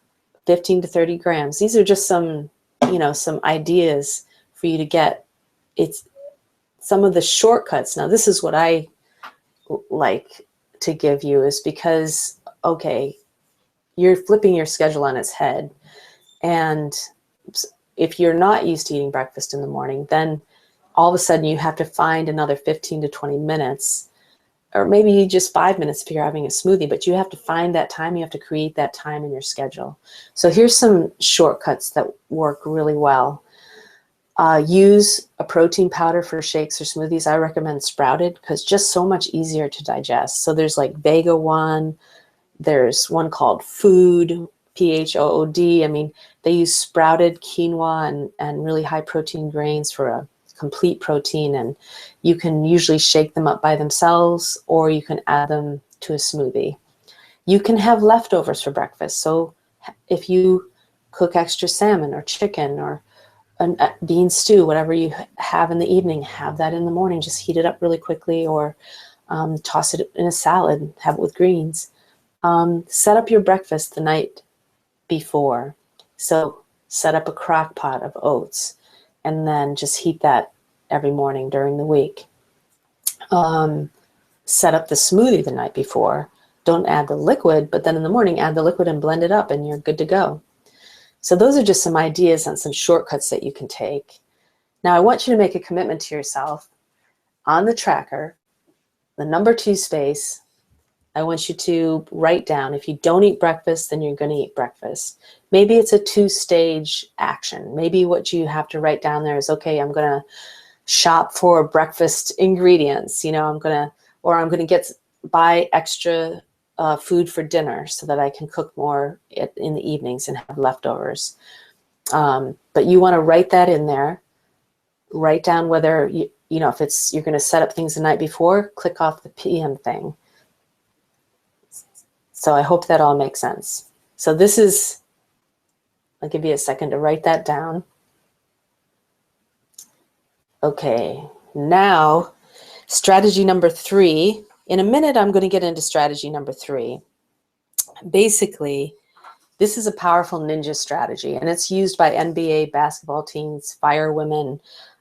15 to 30 grams. These are just some, you know, some ideas for you to get. It's some of the shortcuts. Now, this is what I like to give you, is because, okay, you're flipping your schedule on its head. And if you're not used to eating breakfast in the morning, then all of a sudden you have to find another 15 to 20 minutes, or maybe just 5 minutes if you're having a smoothie, but you have to find that time. You have to create that time in your schedule. So here's some shortcuts that work really well. Use a protein powder for shakes or smoothies. I recommend sprouted because just so much easier to digest. So there's like Vega One. There's one called Food, PHOOD. I mean, they use sprouted quinoa and really high protein grains for a complete protein. And you can usually shake them up by themselves, or you can add them to a smoothie. You can have leftovers for breakfast. So if you cook extra salmon or chicken or a bean stew, whatever you have in the evening, have that in the morning. Just heat it up really quickly, or toss it in a salad, have it with greens. Set up your breakfast the night before. So set up a crock pot of oats and then just heat that every morning during the week. Set up the smoothie the night before. Don't add the liquid, but then in the morning add the liquid and blend it up and you're good to go. So those are just some ideas and some shortcuts that you can take. Now I want you to make a commitment to yourself on the tracker, the number 2 space. I want you to write down, if you don't eat breakfast, then you're going to eat breakfast. Maybe it's a 2-stage action. Maybe what you have to write down there is, okay, I'm going to shop for breakfast ingredients. You know, I'm going to buy extra food for dinner so that I can cook more in the evenings and have leftovers. But you want to write that in there. Write down whether, you know, if it's, you're going to set up things the night before, click off the PM thing. So I hope that all makes sense. So this is, I'll give you a second to write that down. Okay, now strategy number 3. In a minute, I'm going to get into strategy number 3. Basically, this is a powerful ninja strategy, and it's used by NBA basketball teams, fire women,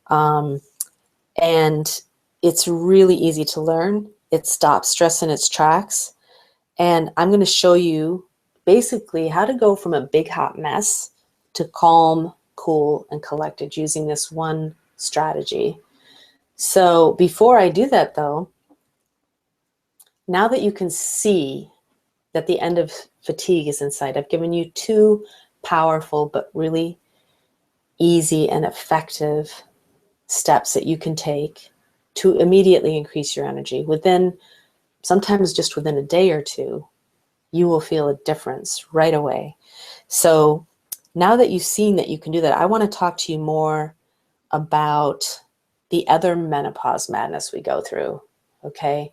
and it's really easy to learn. It stops stress in its tracks. And I'm going to show you basically how to go from a big hot mess to calm, cool, and collected using this one strategy. So before I do that though, now that you can see that the end of fatigue is in sight, I've given you 2 powerful but really easy and effective steps that you can take to immediately increase your energy. Sometimes just within a day or 2, you will feel a difference right away. So now that you've seen that you can do that, I want to talk to you more about the other menopause madness we go through, okay?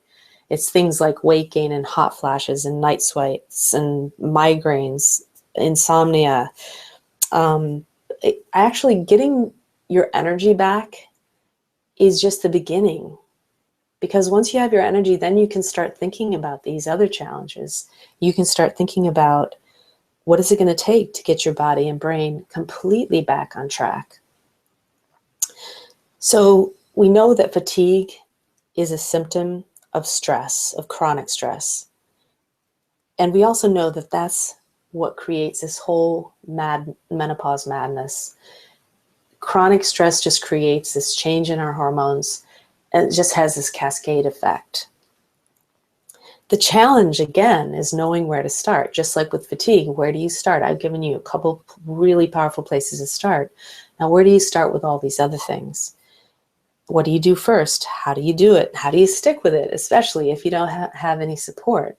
It's things like weight gain and hot flashes and night sweats and migraines, insomnia. Actually, getting your energy back is just the beginning. Because once you have your energy, then you can start thinking about these other challenges. You can start thinking about what is it going to take to get your body and brain completely back on track. So we know that fatigue is a symptom of stress, of chronic stress. And we also know that that's what creates this whole menopause madness. Chronic stress just creates this change in our hormones, and it just has this cascade effect. The challenge, again, is knowing where to start. Just like with fatigue, where do you start? I've given you a couple really powerful places to start. Now, where do you start with all these other things? what do you do first? How do you do it? How do you stick with it, especially if you don't have any support?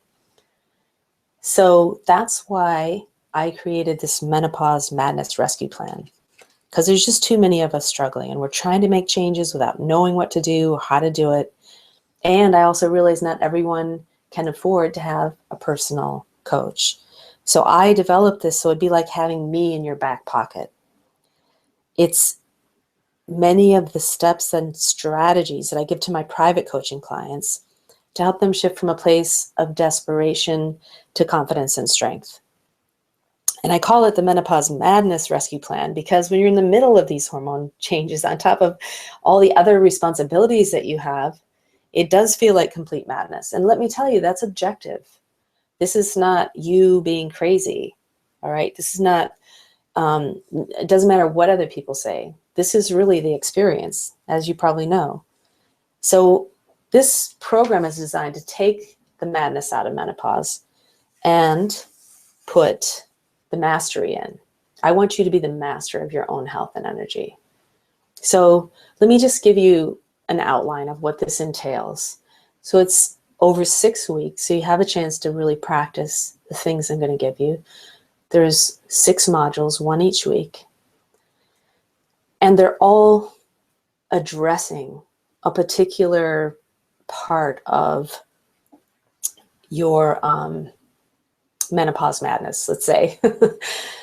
So that's why I created this Menopause Madness Rescue Plan, because there's just too many of us struggling, and we're trying to make changes without knowing what to do or how to do it. And I also realize not everyone can afford to have a personal coach. So I developed this so it'd be like having me in your back pocket. It's many of the steps and strategies that I give to my private coaching clients to help them shift from a place of desperation to confidence and strength. And I call it the Menopause Madness Rescue Plan because when you're in the middle of these hormone changes, on top of all the other responsibilities that you have, it does feel like complete madness. And let me tell you, that's objective. This is not you being crazy, all right? This is not, it doesn't matter what other people say. This is really the experience, as you probably know. So this program is designed to take the madness out of menopause and put the mastery in. I want you to be the master of your own health and energy. So let me just give you an outline of what this entails. So it's over 6 weeks, so you have a chance to really practice the things I'm going to give you. There's 6 modules, 1 each week, and they're all addressing a particular part of your menopause madness, let's say.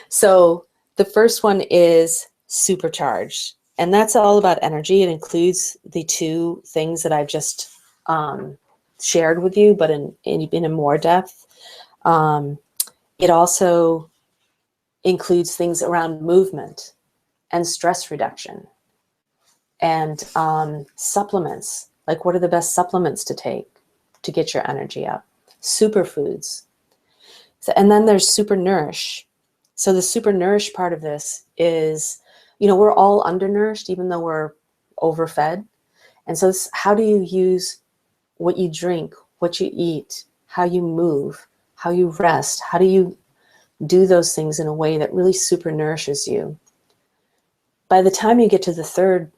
So the first one is supercharged, and that's all about energy. It includes the 2 things that I've just shared with you, but in a more depth. It also includes things around movement and stress reduction and supplements. Like, what are the best supplements to take to get your energy up? Superfoods. So, and then there's super nourish. So the super nourish part of this is, we're all undernourished, even though we're overfed. And so how do you use what you drink, what you eat, how you move, how you rest? How do you do those things in a way that really super nourishes you? By the time you get to the 3rd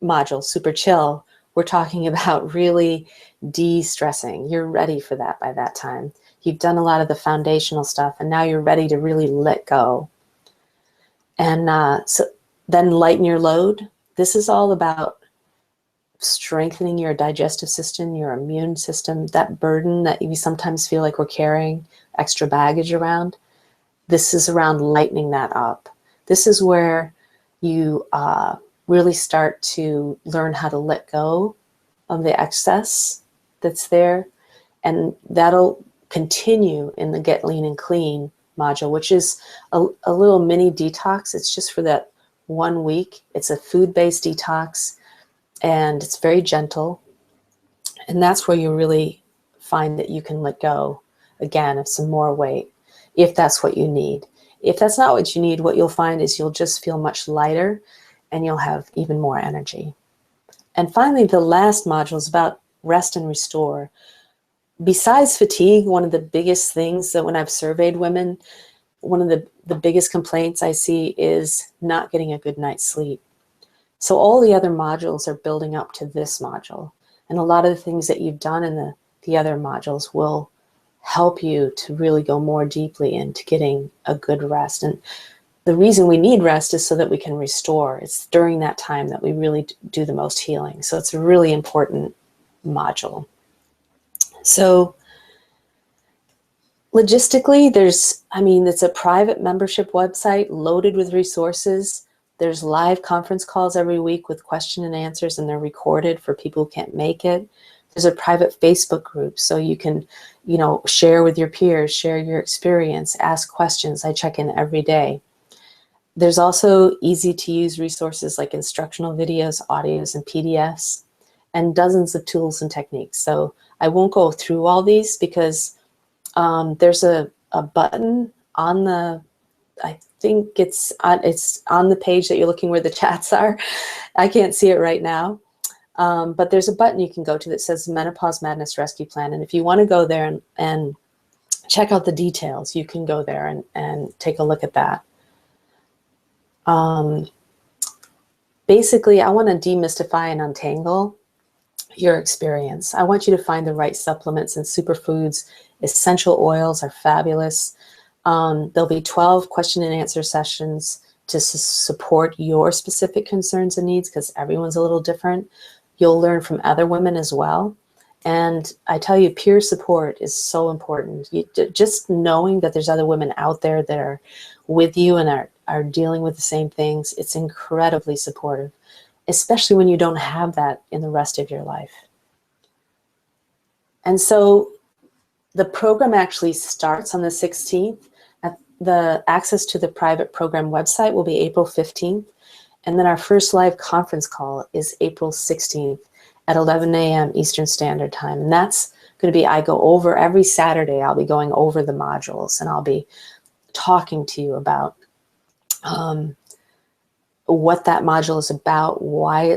module, super chill, we're talking about really de-stressing. You're ready for that by that time. You've done a lot of the foundational stuff, and now you're ready to really let go. And so then lighten your load. This is all about strengthening your digestive system, your immune system, that burden that you sometimes feel like we're carrying extra baggage around. This is around lightening that up. This is where you really start to learn how to let go of the excess that's there. And that'll continue in the Get Lean and Clean module, which is a little mini detox. It's just for that 1 week. It's a food-based detox, and it's very gentle. And that's where you really find that you can let go, again, of some more weight, if that's what you need. If that's not what you need, what you'll find is you'll just feel much lighter, and you'll have even more energy. And finally, the last module is about rest and restore. Besides fatigue, one of the biggest things that when I've surveyed women, one of the biggest complaints I see is not getting a good night's sleep. So all the other modules are building up to this module. And a lot of the things that you've done in the other modules will help you to really go more deeply into getting a good rest. And the reason we need rest is so that we can restore. It's during that time that we really do the most healing. So it's a really important module. So logistically, it's a private membership website loaded with resources. There's live conference calls every week with question and answers, and they're recorded for people who can't make it. There's a private Facebook group, so you can, share with your peers, share your experience, ask questions. I check in every day. There's also easy to use resources like instructional videos, audios, and PDFs, and dozens of tools and techniques. So I won't go through all these because there's a button on I think it's on the page that you're looking where the chats are. I can't see it right now. But there's a button you can go to that says Menopause Madness Rescue Plan. And if you want to go there and check out the details, you can go there and take a look at that. basically, I want to demystify and untangle your experience. I want you to find the right supplements and superfoods. Essential oils are fabulous. There'll be 12 question and answer sessions to support your specific concerns and needs, because everyone's a little different. You'll learn from other women as well. And I tell you, peer support is so important. Just knowing that there's other women out there that are with you and are dealing with the same things, it's incredibly supportive, especially when you don't have that in the rest of your life. And so the program actually starts on the 16th. The access to the private program website will be April 15th. And then our first live conference call is April 16th at 11 a.m. Eastern Standard Time. And that's going to be, I go over every Saturday, I'll be going over the modules, and I'll be talking to you about what that module is about, why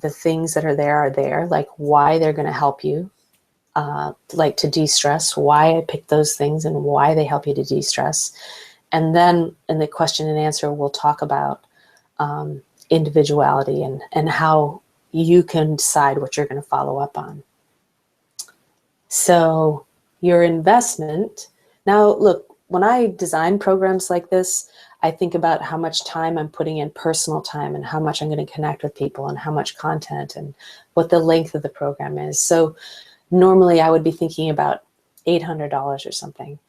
the things that are there, like why they're going to help you, like to de-stress, why I picked those things and why they help you to de-stress. And then in the question and answer, we'll talk about individuality and how you can decide what you're going to follow up on. So your investment, now look, when I design programs like this, I think about how much time I'm putting in, personal time, and how much I'm going to connect with people, and how much content, and what the length of the program is. So normally I would be thinking about $800 or something.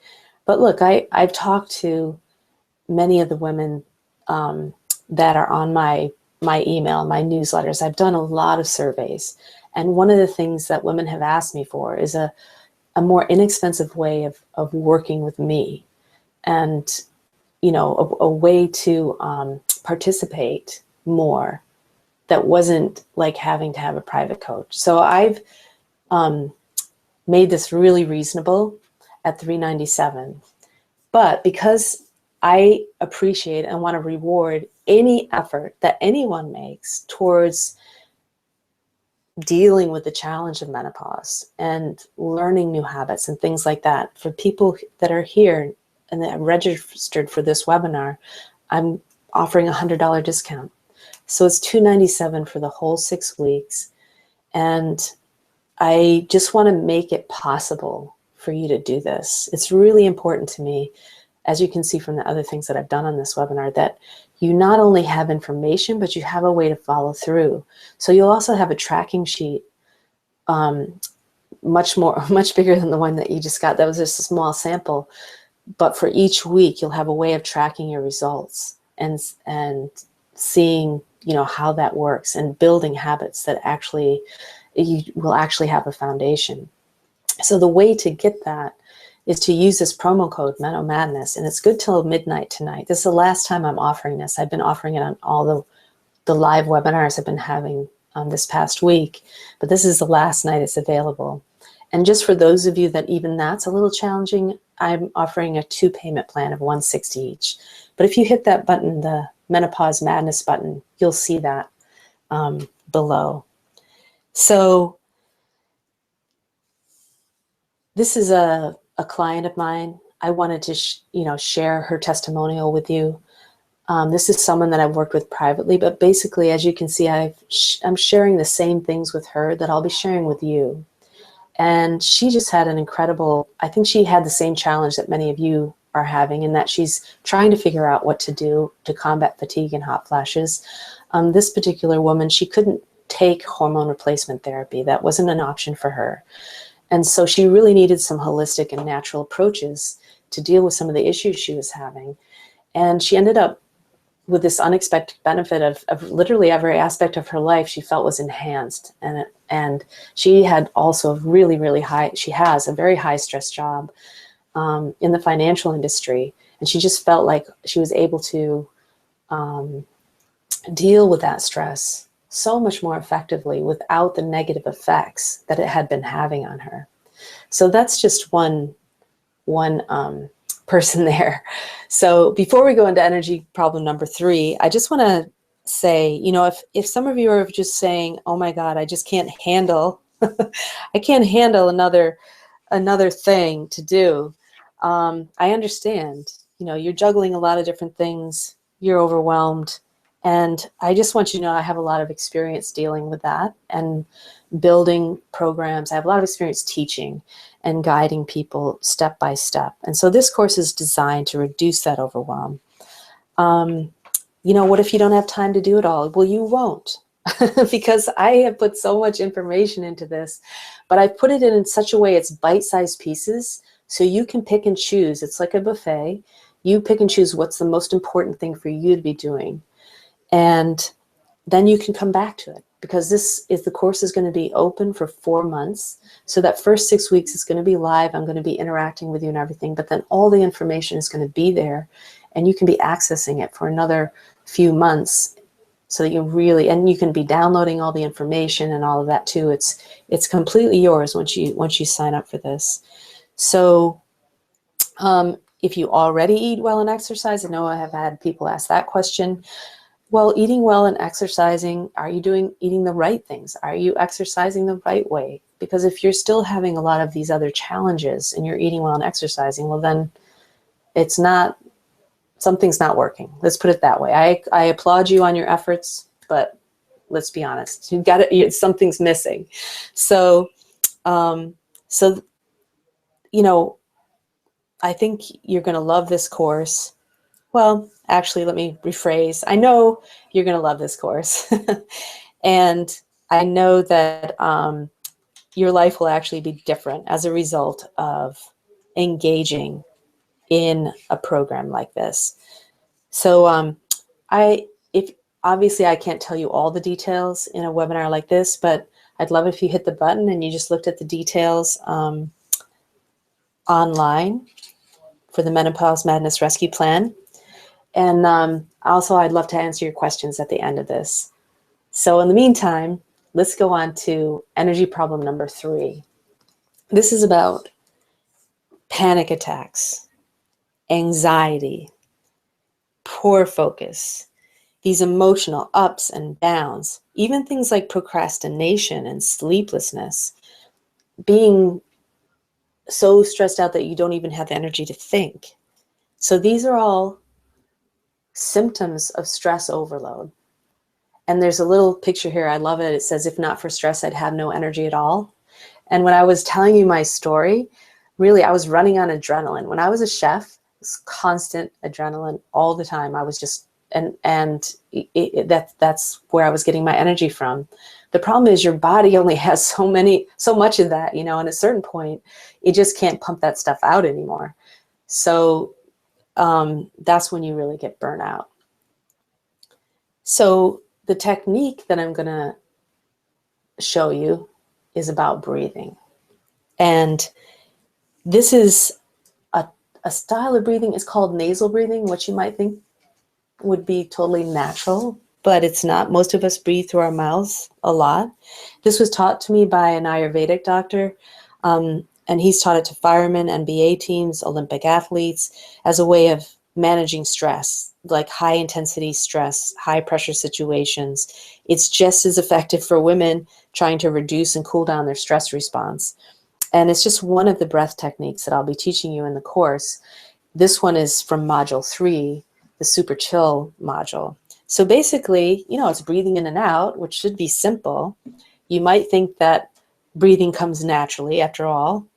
But look, I've talked to many of the women that are on my email, my newsletters. I've done a lot of surveys. And one of the things that women have asked me for is a more inexpensive way of working with me, and a way to participate more that wasn't like having to have a private coach. So I've made this really reasonable at $397. But because I appreciate and want to reward any effort that anyone makes towards dealing with the challenge of menopause and learning new habits and things like that, for people that are here and that are registered for this webinar, I'm offering a $100 discount. So it's $297 for the whole 6 weeks. And I just want to make it possible for you to do this. It's really important to me, as you can see from the other things that I've done on this webinar, that you not only have information, but you have a way to follow through. So you'll also have a tracking sheet, much bigger than the one that you just got. That was just a small sample. But for each week, you'll have a way of tracking your results and seeing, how that works, and building habits that actually, you will actually have a foundation. So the way to get that is to use this promo code Meno Madness, and it's good till midnight tonight. This is the last time I'm offering this. I've been offering it on all the live webinars I've been having this past week, but this is the last night it's available. And just for those of you that even that's a little challenging, I'm offering a 2-payment plan of $160 each. But if you hit that button, the Menopause Madness button, you'll see that below. So this is a client of mine. I wanted to share her testimonial with you. This is someone that I've worked with privately, but basically, as you can see, I'm sharing the same things with her that I'll be sharing with you. And she just had an incredible, I think she had the same challenge that many of you are having, in that she's trying to figure out what to do to combat fatigue and hot flashes. This particular woman, she couldn't take hormone replacement therapy. That wasn't an option for her. And so she really needed some holistic and natural approaches to deal with some of the issues she was having. And she ended up with this unexpected benefit of literally every aspect of her life she felt was enhanced. And she had also really, really high, she has a very high stress job in the financial industry. And she just felt like she was able to deal with that stress so much more effectively without the negative effects that it had been having on her. So that's just one person there. So before we go into energy problem number 3, I just want to say, if some of you are just saying, oh my God, I just can't handle, I can't handle another thing to do. I understand, you're juggling a lot of different things. You're overwhelmed. And I just want you to know I have a lot of experience dealing with that and building programs. I have a lot of experience teaching and guiding people step by step. And so this course is designed to reduce that overwhelm. What if you don't have time to do it all? Well, you won't. Because I have put so much information into this, but I've put it in such a way it's bite-sized pieces, so you can pick and choose. It's like a buffet. You pick and choose what's the most important thing for you to be doing. And then you can come back to it, because the course is going to be open for 4 months. So that first 6 weeks is going to be live. I'm going to be interacting with you and everything, but then all the information is going to be there, and you can be accessing it for another few months, so that you can be downloading all the information and all of that too. It's completely yours once you sign up for this. So if you already eat well and exercise, I know I have had people ask that question. Well, eating well and exercising, are you eating the right things? Are you exercising the right way? Because if you're still having a lot of these other challenges and you're eating well and exercising, well, then something's not working. Let's put it that way. I applaud you on your efforts, but let's be honest. Something's missing. So, I think you're going to love this course. Well, actually, let me rephrase. I know you're going to love this course. And I know that your life will actually be different as a result of engaging in a program like this. So obviously I can't tell you all the details in a webinar like this, but I'd love if you hit the button and you just looked at the details online for the Menopause Madness Rescue Plan. And also I'd love to answer your questions at the end of this. So in the meantime, let's go on to energy problem number 3. This is about panic attacks, anxiety, poor focus, these emotional ups and downs, even things like procrastination and sleeplessness, being so stressed out that you don't even have the energy to think. So these are all symptoms of stress overload. And there's a little picture here. I love it. It says, if not for stress, I'd have no energy at all. And when I was telling you my story, really, I was running on adrenaline. When I was a chef, it was constant adrenaline all the time. I was just, that's where I was getting my energy from. The problem is your body only has so much of that, and at a certain point, it just can't pump that stuff out anymore. So that's when you really get burnout. So the technique that I'm going to show you is about breathing. And this is a style of breathing. It's called nasal breathing, which you might think would be totally natural, but it's not. Most of us breathe through our mouths a lot. This was taught to me by an Ayurvedic doctor, and he's taught it to firemen, NBA teams, Olympic athletes, as a way of managing stress, like high intensity stress, high pressure situations. It's just as effective for women trying to reduce and cool down their stress response. And it's just one of the breath techniques that I'll be teaching you in the course. This one is from module 3, the super chill module. So basically, it's breathing in and out, which should be simple. You might think that breathing comes naturally. After all,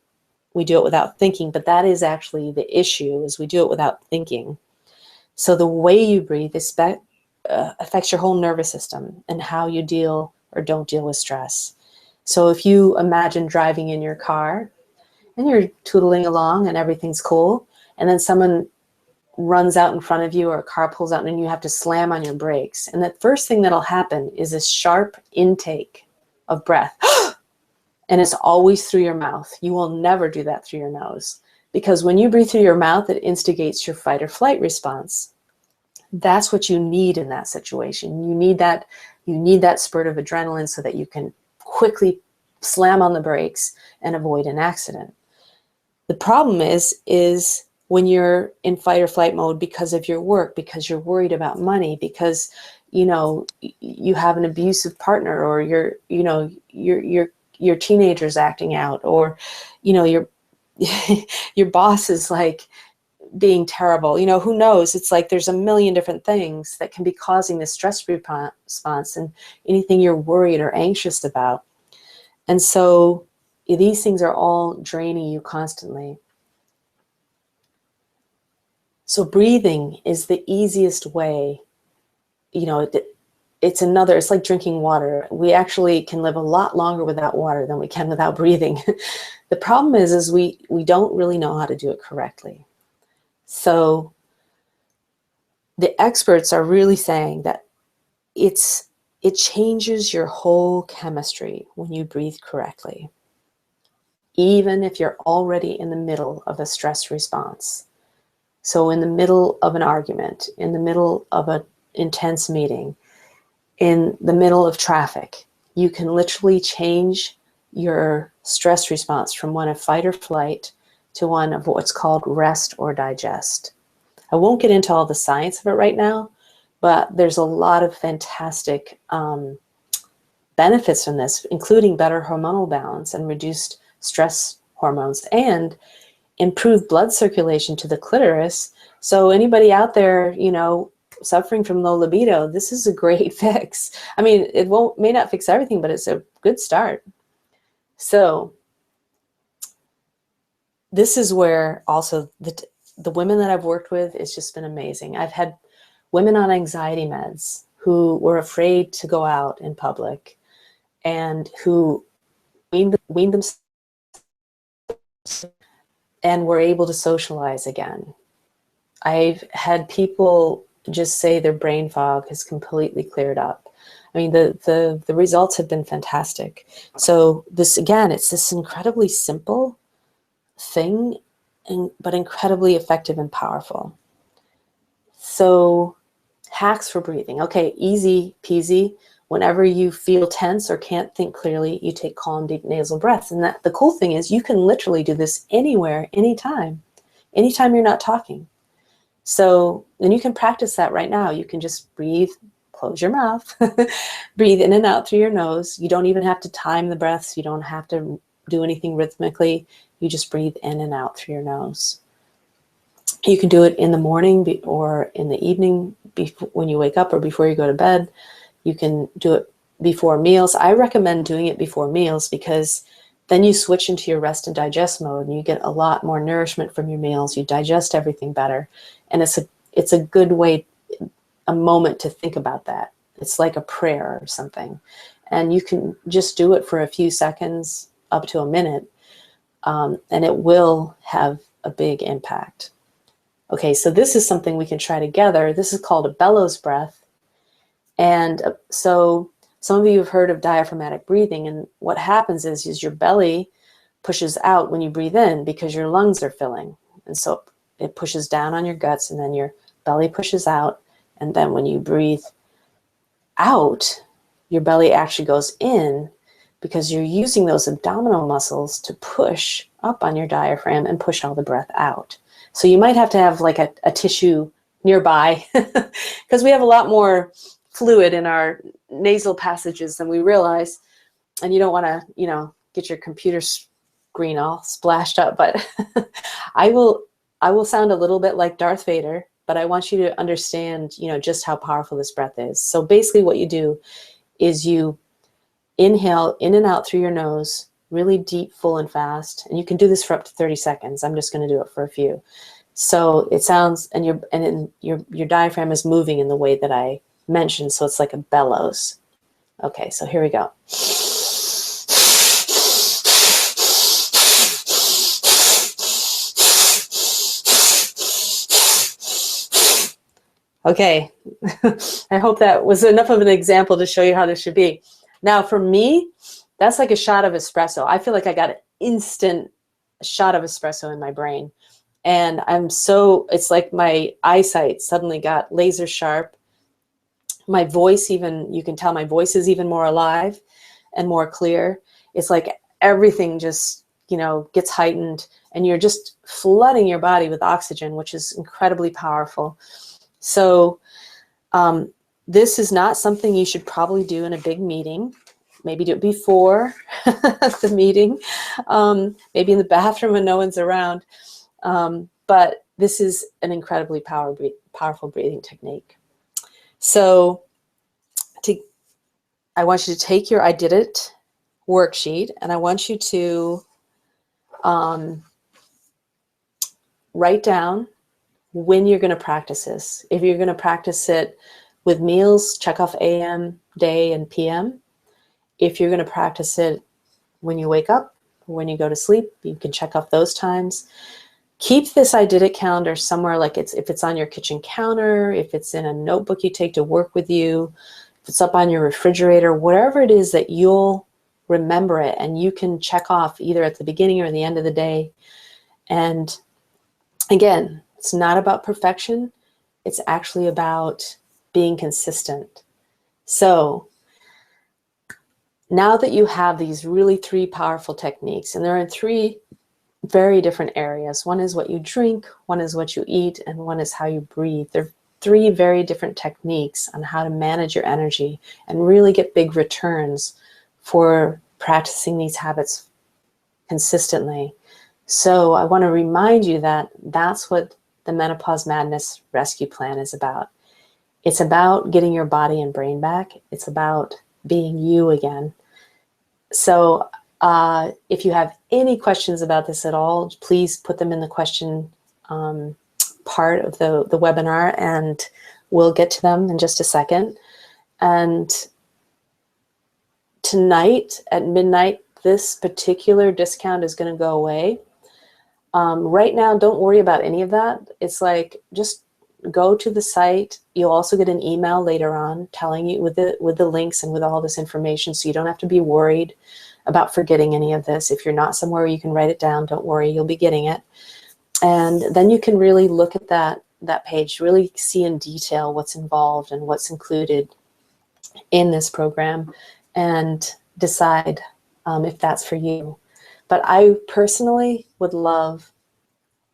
we do it without thinking, but that is actually the issue, is we do it without thinking. So the way you breathe affects your whole nervous system and how you deal or don't deal with stress. So if you imagine driving in your car and you're tootling along and everything's cool, and then someone runs out in front of you or a car pulls out and you have to slam on your brakes. And the first thing that'll happen is a sharp intake of breath. And it's always through your mouth. You will never do that through your nose, because when you breathe through your mouth, it instigates your fight or flight response. That's what you need in that situation. You need that spurt of adrenaline so that you can quickly slam on the brakes and avoid an accident. The problem is when you're in fight or flight mode because of your work, because you're worried about money, because you have an abusive partner, or your teenager's acting out, or your boss is like being terrible. You know, who knows? It's like there's a million different things that can be causing this stress response and anything you're worried or anxious about. And so these things are all draining you constantly. So breathing is the easiest way. You know, it's like drinking water. We actually can live a lot longer without water than we can without breathing. The problem is we don't really know how to do it correctly. So the experts are really saying that it changes your whole chemistry when you breathe correctly, even if you're already in the middle of a stress response. So in the middle of an argument, in the middle of an intense meeting, in the middle of traffic, you can literally change your stress response from one of fight or flight to one of what's called rest or digest. I won't get into all the science of it right now, but there's a lot of fantastic benefits from this, including better hormonal balance and reduced stress hormones and improved blood circulation to the clitoris. So anybody out there, you know, suffering from low libido, this is a great fix. I mean, it may not fix everything, but it's a good start. So this is where also the women that I've worked with, it's just been amazing. I've had women on anxiety meds who were afraid to go out in public and who weaned themselves and were able to socialize again. I've had people just say their brain fog has completely cleared up. I mean, the results have been fantastic. So this, again, it's this incredibly simple thing, but incredibly effective and powerful. So hacks for breathing. Okay, easy peasy. Whenever you feel tense or can't think clearly, you take calm, deep nasal breaths. And the cool thing is you can literally do this anywhere, anytime you're not talking. So, and you can practice that right now. You can just breathe, close your mouth, breathe in and out through your nose. You don't even have to time the breaths. You don't have to do anything rhythmically. You just breathe in and out through your nose. You can do it in the morning or in the evening when you wake up or before you go to bed. You can do it before meals. I recommend doing it before meals because then you switch into your rest and digest mode and you get a lot more nourishment from your meals. You digest everything better. And it's a good way, a moment to think about that. It's like a prayer or something. And you can just do it for a few seconds up to a minute, and it will have a big impact. Okay, so this is something we can try together. This is called a bellows breath. And so some of you have heard of diaphragmatic breathing, and what happens is your belly pushes out when you breathe in because your lungs are filling. And so it pushes down on your guts, and then your belly pushes out. And then when you breathe out, your belly actually goes in because you're using those abdominal muscles to push up on your diaphragm and push all the breath out. So you might have to have like a tissue nearby because we have a lot more fluid in our nasal passages than we realize. And you don't want to, you know, get your computer screen all splashed up, but I will sound a little bit like Darth Vader, but I want you to understand, you know, just how powerful this breath is. So basically what you do is you inhale in and out through your nose, really deep, full, and fast. And you can do this for up to 30 seconds. I'm just going to do it for a few. So it sounds, and your diaphragm is moving in the way that I mentioned. So it's like a bellows. Okay, so here we go. Okay, I hope that was enough of an example to show you how this should be. Now for me, that's like a shot of espresso. I feel like I got an instant shot of espresso in my brain. And it's like my eyesight suddenly got laser sharp. My voice you can tell my voice is even more alive and more clear. It's like everything just, you know, gets heightened and you're just flooding your body with oxygen, which is incredibly powerful. So this is not something you should probably do in a big meeting. Maybe do it before the meeting, maybe in the bathroom when no one's around. But this is an incredibly powerful breathing technique. So I want you to take your I Did It worksheet, and I want you to write down when you're going to practice this. If you're going to practice it with meals, check off AM, day, and PM. If you're going to practice it when you wake up, when you go to sleep, you can check off those times. Keep this I Did It calendar somewhere, like if it's on your kitchen counter, if it's in a notebook you take to work with you, if it's up on your refrigerator, whatever it is that you'll remember it and you can check off either at the beginning or the end of the day. And again, it's not about perfection. It's actually about being consistent. So now that you have these really 3 powerful techniques, and they're in 3 very different areas. One is what you drink, one is what you eat, and one is how you breathe. They're 3 very different techniques on how to manage your energy and really get big returns for practicing these habits consistently. So I want to remind you that that's what the Menopause Madness Rescue Plan is about. It's about getting your body and brain back. It's about being you again. So if you have any questions about this at all, please put them in the question part of the webinar, and we'll get to them in just a second. And tonight at midnight, this particular discount is going to go away. Right now, don't worry about any of that. It's like, just go to the site. You'll also get an email later on telling you with the links and with all this information, so you don't have to be worried about forgetting any of this. If you're not somewhere you can write it down, don't worry, you'll be getting it. And then you can really look at that page, really see in detail what's involved and what's included in this program, and decide if that's for you. But I personally would love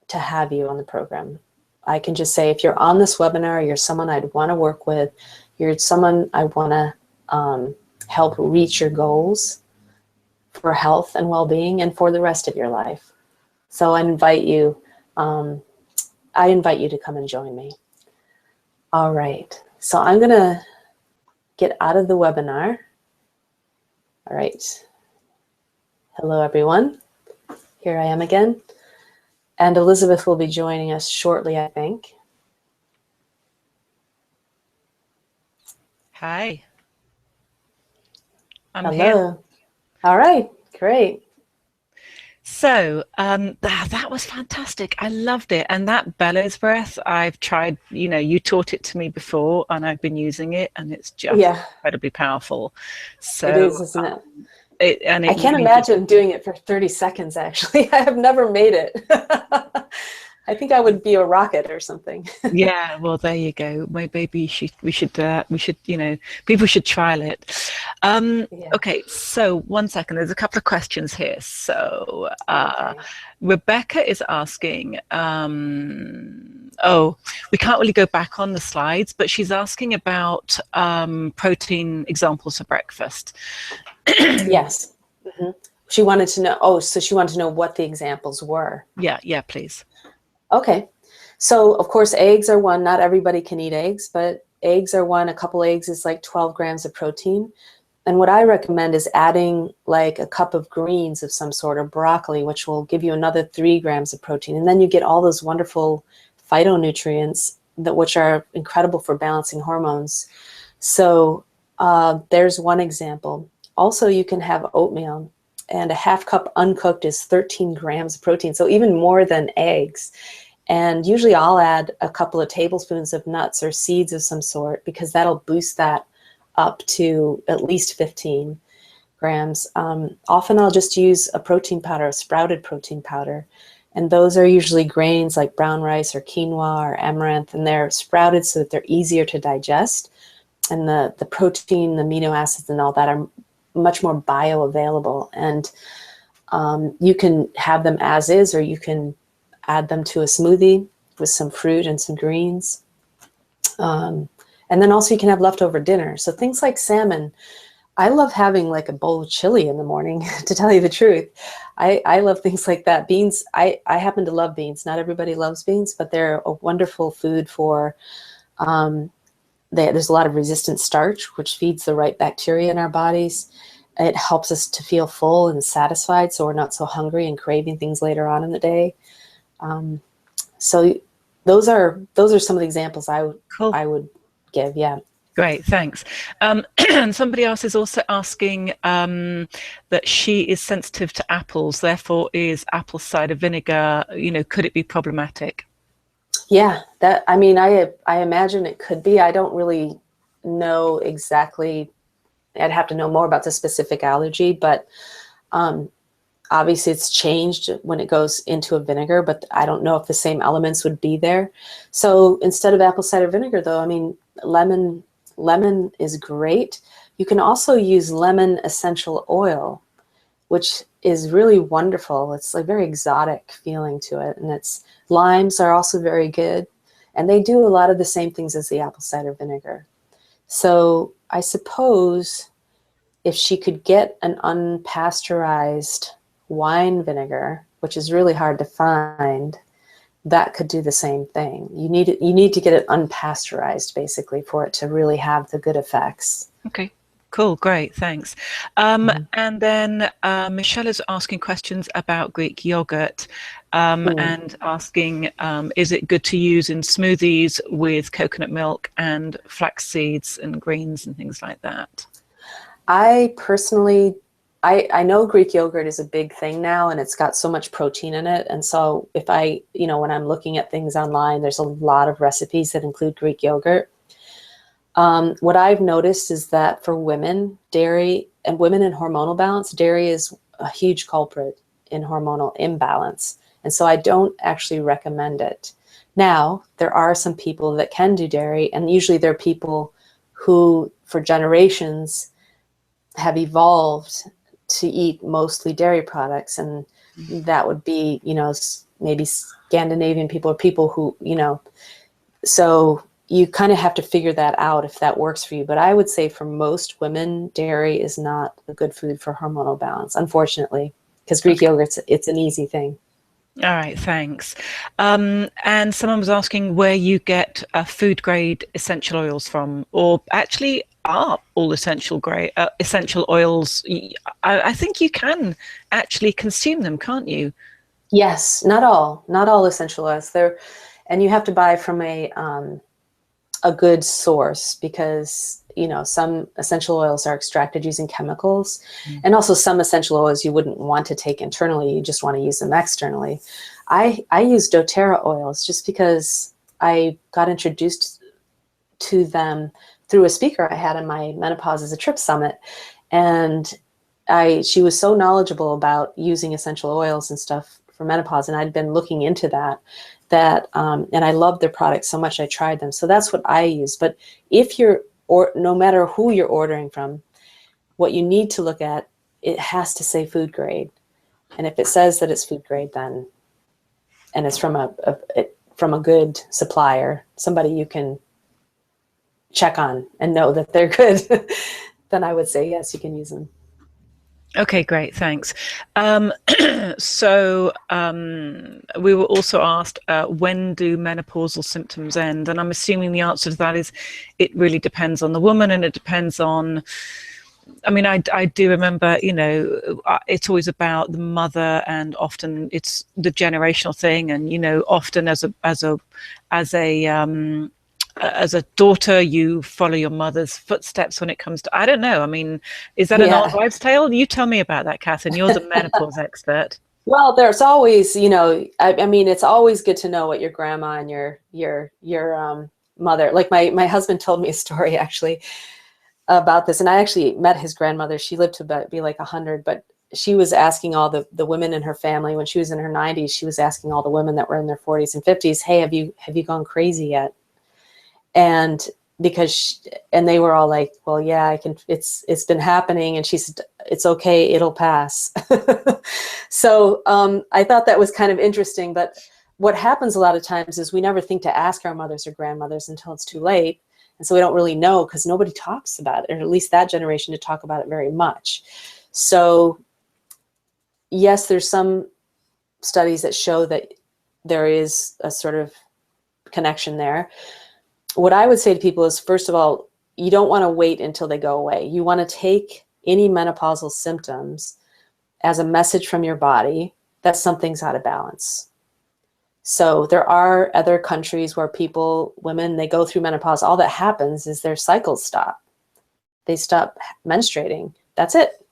to have you on the program. I can just say, if you're on this webinar, you're someone I'd want to work with, you're someone I want to help reach your goals for health and well-being and for the rest of your life. So I invite you to come and join me. All right, so I'm going to get out of the webinar. All right. Hello, everyone. Here I am again. And Elizabeth will be joining us shortly, I think. Hi. I'm Hello. here. All right, great. So that was fantastic. I loved it. And that bellows breath, I've tried, you taught it to me before and I've been using it, and it's just incredibly powerful. So it is, isn't it? I can't imagine doing it for 30 seconds, actually. I have never made it. I think I would be a rocket or something. Yeah, well, there you go. Maybe we should, people should trial it. Okay, so 1 second. There's a couple of questions here. So Rebecca is asking, we can't really go back on the slides, but she's asking about protein examples for breakfast. Yes. Mm-hmm. She wanted to know, so she wanted to know what the examples were. Yeah, please. Okay. So, of course, eggs are one. Not everybody can eat eggs, but eggs are one. A couple eggs is like 12 grams of protein. And what I recommend is adding like a cup of greens of some sort, or broccoli, which will give you another 3 grams of protein. And then you get all those wonderful phytonutrients which are incredible for balancing hormones. So there's one example. Also, you can have oatmeal, and a half cup uncooked is 13 grams of protein, so even more than eggs. And usually I'll add a couple of tablespoons of nuts or seeds of some sort, because that'll boost that up to at least 15 grams. Often I'll just use a protein powder, a sprouted protein powder. And those are usually grains like brown rice or quinoa or amaranth, and they're sprouted so that they're easier to digest. And the protein, the amino acids and all that are much more bioavailable. And you can have them as is, or you can add them to a smoothie with some fruit and some greens. And then also you can have leftover dinner. So things like salmon, I love having like a bowl of chili in the morning, to tell you the truth. I love things like that. Beans, I happen to love beans. Not everybody loves beans, but they're a wonderful food for, there's a lot of resistant starch, which feeds the right bacteria in our bodies. It helps us to feel full and satisfied, so we're not so hungry and craving things later on in the day. So those are some of the examples Cool. I would give. Yeah. Great, thanks. And somebody else is also asking that she is sensitive to apples, therefore is apple cider vinegar, could it be problematic? Yeah, that, I mean, I imagine it could be. I don't really know exactly. I'd have to know more about the specific allergy, but obviously it's changed when it goes into a vinegar, but I don't know if the same elements would be there. So instead of apple cider vinegar, though, I mean, lemon is great. You can also use lemon essential oil, which is really wonderful. It's like very exotic feeling to it. And limes are also very good. And they do a lot of the same things as the apple cider vinegar. So I suppose if she could get an unpasteurized wine vinegar, which is really hard to find, that could do the same thing. You need to get it unpasteurized, basically, for it to really have the good effects. Okay. Cool, great, thanks. And then Michelle is asking questions about Greek yogurt and asking, is it good to use in smoothies with coconut milk and flax seeds and greens and things like that? I personally, I know Greek yogurt is a big thing now, and it's got so much protein in it. And so when I'm looking at things online, there's a lot of recipes that include Greek yogurt. What I've noticed is that for women, dairy, and women in hormonal balance, dairy is a huge culprit in hormonal imbalance. And so I don't actually recommend it. Now, there are some people that can do dairy, and usually they're people who, for generations, have evolved to eat mostly dairy products. And that would be, maybe Scandinavian people or people who, so you kind of have to figure that out if that works for you. But I would say for most women, dairy is not a good food for hormonal balance, unfortunately, because Greek yogurt, it's an easy thing. All right, thanks. And someone was asking where you get food grade essential oils from, or actually are all essential oils. I think you can actually consume them, can't you? Yes, not all essential oils. And you have to buy from a good source, because some essential oils are extracted using chemicals, and also some essential oils you wouldn't want to take internally. You just want to use them externally. I use doTERRA oils just because I got introduced to them through a speaker I had in my Menopause as a Trip summit, and she was so knowledgeable about using essential oils and stuff for menopause, and I'd been looking into that, and I loved their products so much I tried them. So that's what I use. But no matter who you're ordering from, what you need to look at, it has to say food grade. And if it says that it's food grade, and it's from a good supplier, somebody you can check on and know that they're good, then I would say yes, you can use them. Okay, great, thanks. So we were also asked, when do menopausal symptoms end? And I'm assuming the answer to that is it really depends on the woman, and it depends on, I mean, I do remember, it's always about the mother, and often it's the generational thing. And, often as a daughter, you follow your mother's footsteps when it comes to, I don't know. I mean, is that an old wives' tale? You tell me about that, Katherine. You're the menopause expert. Well, there's always, I mean, it's always good to know what your grandma and your mother, like my husband told me a story actually about this, and I actually met his grandmother. She lived to be like 100, but she was asking all the women in her family when she was in her 90s. She was asking all the women that were in their 40s and 50s, "Hey, have you gone crazy yet?" And and they were all like, "Well, yeah, I can. It's been happening." And she said, "It's okay, it'll pass." So I thought that was kind of interesting. But what happens a lot of times is we never think to ask our mothers or grandmothers until it's too late. And so we don't really know because nobody talks about it, or at least that generation to talk about it very much. So yes, there's some studies that show that there is a sort of connection there. What I would say to people is, first of all, you don't want to wait until they go away. You want to take any menopausal symptoms as a message from your body that something's out of balance. So there are other countries where women, they go through menopause. All that happens is their cycles stop. They stop menstruating. That's it.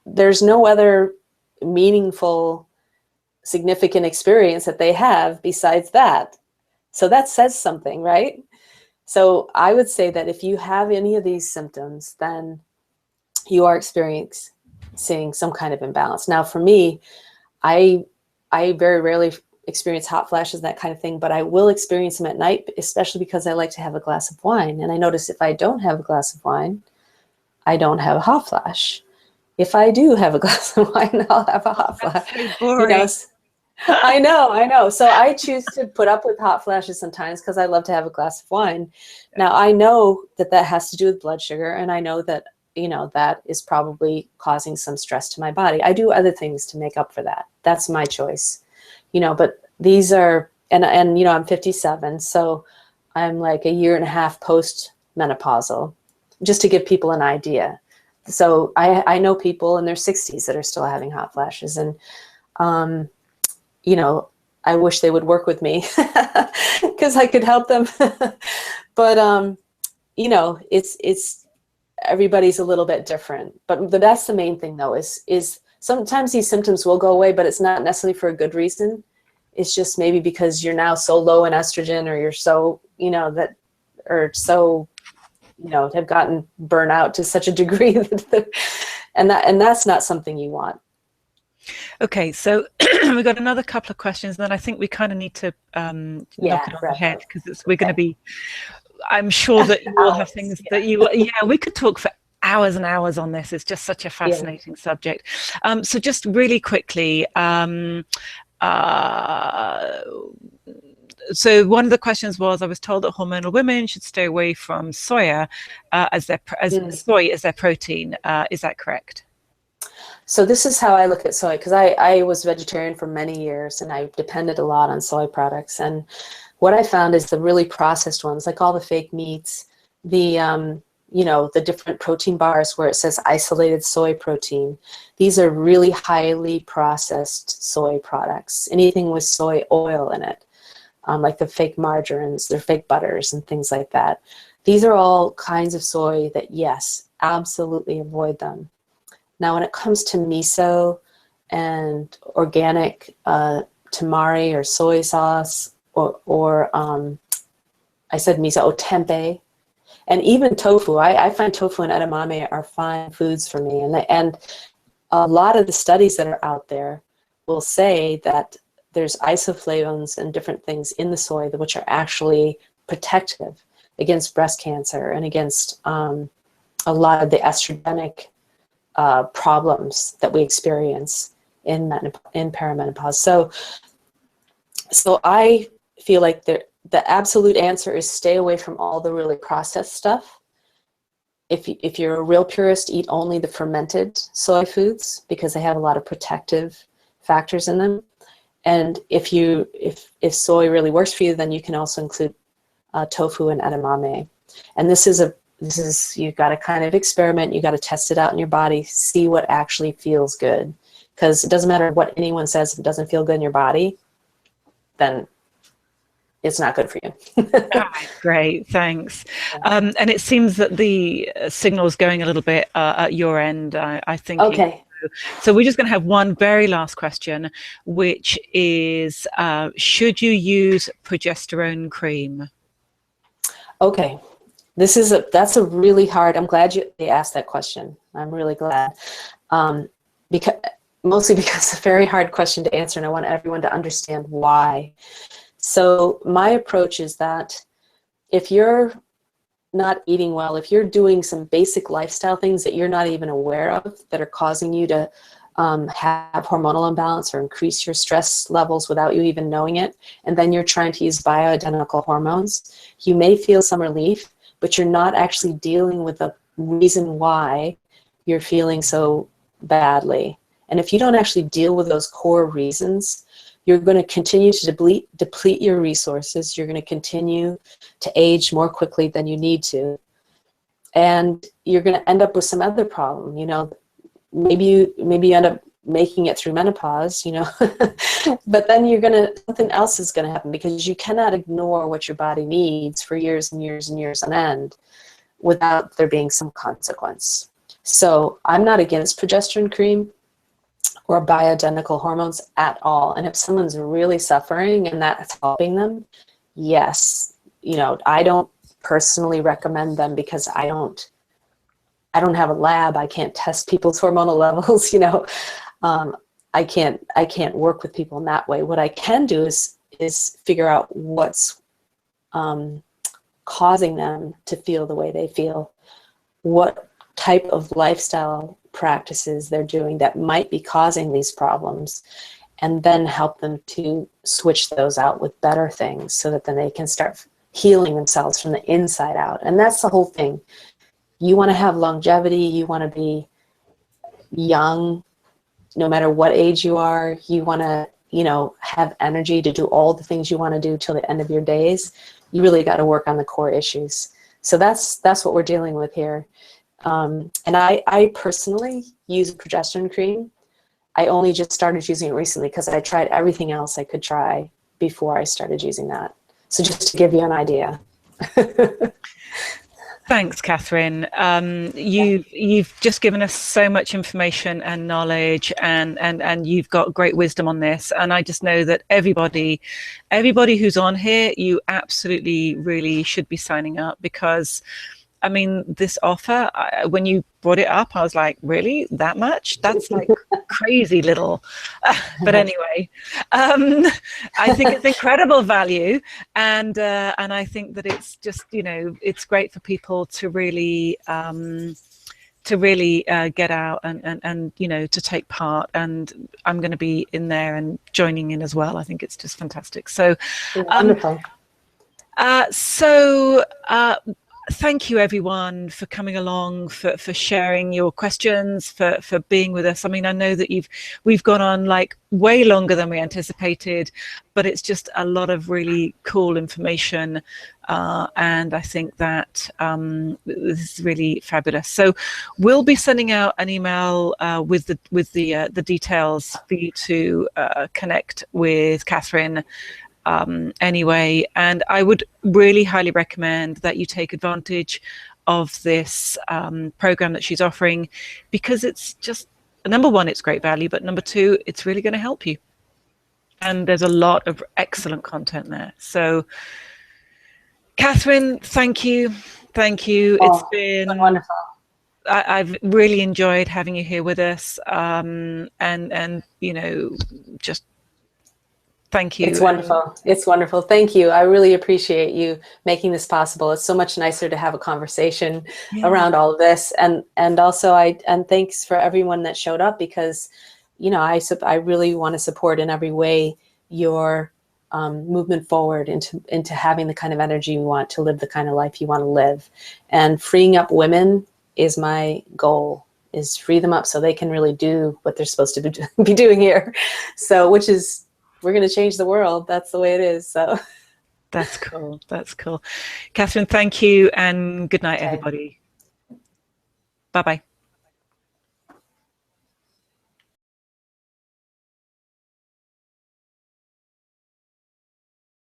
There's no other meaningful, significant experience that they have besides that. So that says something, right? So I would say that if you have any of these symptoms, then you are experiencing some kind of imbalance. Now, for me, I very rarely experience hot flashes, that kind of thing, but I will experience them at night, especially because I like to have a glass of wine. And I notice if I don't have a glass of wine, I don't have a hot flash. If I do have a glass of wine, I'll have a hot flash. So boring. You know, I know. So I choose to put up with hot flashes sometimes because I love to have a glass of wine. Now, I know that that has to do with blood sugar, and I know that, you know, that is probably causing some stress to my body. I do other things to make up for that. That's my choice. You know, but these are, and you know, I'm 57, so I'm like a year and a half post-menopausal, just to give people an idea. So I know people in their 60s that are still having hot flashes, and you know, I wish they would work with me because I could help them. But you know, it's everybody's a little bit different. But that's the main thing, though, is sometimes these symptoms will go away, but it's not necessarily for a good reason. It's just maybe because you're now so low in estrogen, or you're so, you know, that, or so, you know, have gotten burnt out to such a degree that and that's not something you want. Okay, so we've got another couple of questions, and then I think we kind of need to knock it on the head, because we're going to be, I'm sure that you will have things that you, yeah, we could talk for hours and hours on this. It's just such a fascinating subject. So just really quickly, so one of the questions was, I was told that hormonal women should stay away from soya as soy as their protein. Is that correct? So this is how I look at soy, because I was vegetarian for many years, and I depended a lot on soy products. And what I found is the really processed ones, like all the fake meats, the you know, the different protein bars where it says isolated soy protein, these are really highly processed soy products. Anything with soy oil in it, like the fake margarines, they're fake butters and things like that. These are all kinds of soy that, yes, absolutely avoid them. Now, when it comes to miso and organic tamari or soy sauce, or I said miso, tempeh, and even tofu. I find tofu and edamame are fine foods for me. And a lot of the studies that are out there will say that there's isoflavones and different things in the soy which are actually protective against breast cancer and against a lot of the estrogenic problems that we experience in perimenopause. So I feel like the absolute answer is stay away from all the really processed stuff. If you're a real purist, eat only the fermented soy foods because they have a lot of protective factors in them. And if soy really works for you, then you can also include tofu and edamame. And this is you've got to kind of experiment. You got to test it out in your body, see what actually feels good. Because it doesn't matter what anyone says, if it doesn't feel good in your body, then it's not good for you. All right, great, thanks. And it seems that the signal is going a little bit at your end, I think. Okay. So we're just going to have one very last question, which is, should you use progesterone cream? Okay. That's a really hard, I'm glad they asked that question. I'm really glad. Mostly because it's a very hard question to answer, and I want everyone to understand why. So my approach is that if you're not eating well, if you're doing some basic lifestyle things that you're not even aware of that are causing you to have hormonal imbalance or increase your stress levels without you even knowing it, and then you're trying to use bioidentical hormones, you may feel some relief, but you're not actually dealing with the reason why you're feeling so badly. And if you don't actually deal with those core reasons, you're going to continue to deplete your resources. You're going to continue to age more quickly than you need to. And you're going to end up with some other problem. You know, maybe you end up making it through menopause, you know, but then something else is going to happen, because you cannot ignore what your body needs for years and years and years on end without there being some consequence. So I'm not against progesterone cream or bioidentical hormones at all. And if someone's really suffering and that's helping them, yes, you know, I don't personally recommend them, because I don't have a lab. I can't test people's hormonal levels, you know. I can't work with people in that way. What I can do is figure out what's causing them to feel the way they feel, what type of lifestyle practices they're doing that might be causing these problems, and then help them to switch those out with better things, so that then they can start healing themselves from the inside out. And that's the whole thing. You want to have longevity, you want to be young, no matter what age you are. You want to, you know, have energy to do all the things you want to do till the end of your days. You really got to work on the core issues. So that's what we're dealing with here. And I personally use a progesterone cream. I only just started using it recently, because I tried everything else I could try before I started using that. So just to give you an idea. Thanks, Katherine. You've just given us so much information and knowledge, and you've got great wisdom on this. And I just know that everybody who's on here, you absolutely really should be signing up, because I mean, this offer, when you brought it up, I was like, really? That much? That's like crazy little. But anyway, I think it's incredible value. And I think that it's just, you know, it's great for people to really get out and, you know, to take part. And I'm going to be in there and joining in as well. I think it's just fantastic. So, wonderful. Thank you, everyone, for coming along, for sharing your questions, for being with us. I mean, I know that we've gone on like way longer than we anticipated, but it's just a lot of really cool information, and I think that this is really fabulous. So we'll be sending out an email with the details for you to connect with Katherine. Anyway, and I would really highly recommend that you take advantage of this program that she's offering, because it's just, number one, it's great value, but number two, it's really going to help you. And there's a lot of excellent content there. So, Katherine, thank you. It's been wonderful. I've really enjoyed having you here with us, and you know, just thank you. It's wonderful. It's wonderful. Thank you. I really appreciate you making this possible. It's so much nicer to have a conversation around all of this. And also and thanks for everyone that showed up, because, you know, I really want to support in every way your movement forward into having the kind of energy you want to live, the kind of life you want to live. And freeing up women is my goal, is free them up so they can really do what they're supposed to be doing here. So, which is, we're going to change the world. That's the way it is. So that's cool. That's cool. Katherine, thank you, and good night, everybody. Bye-bye.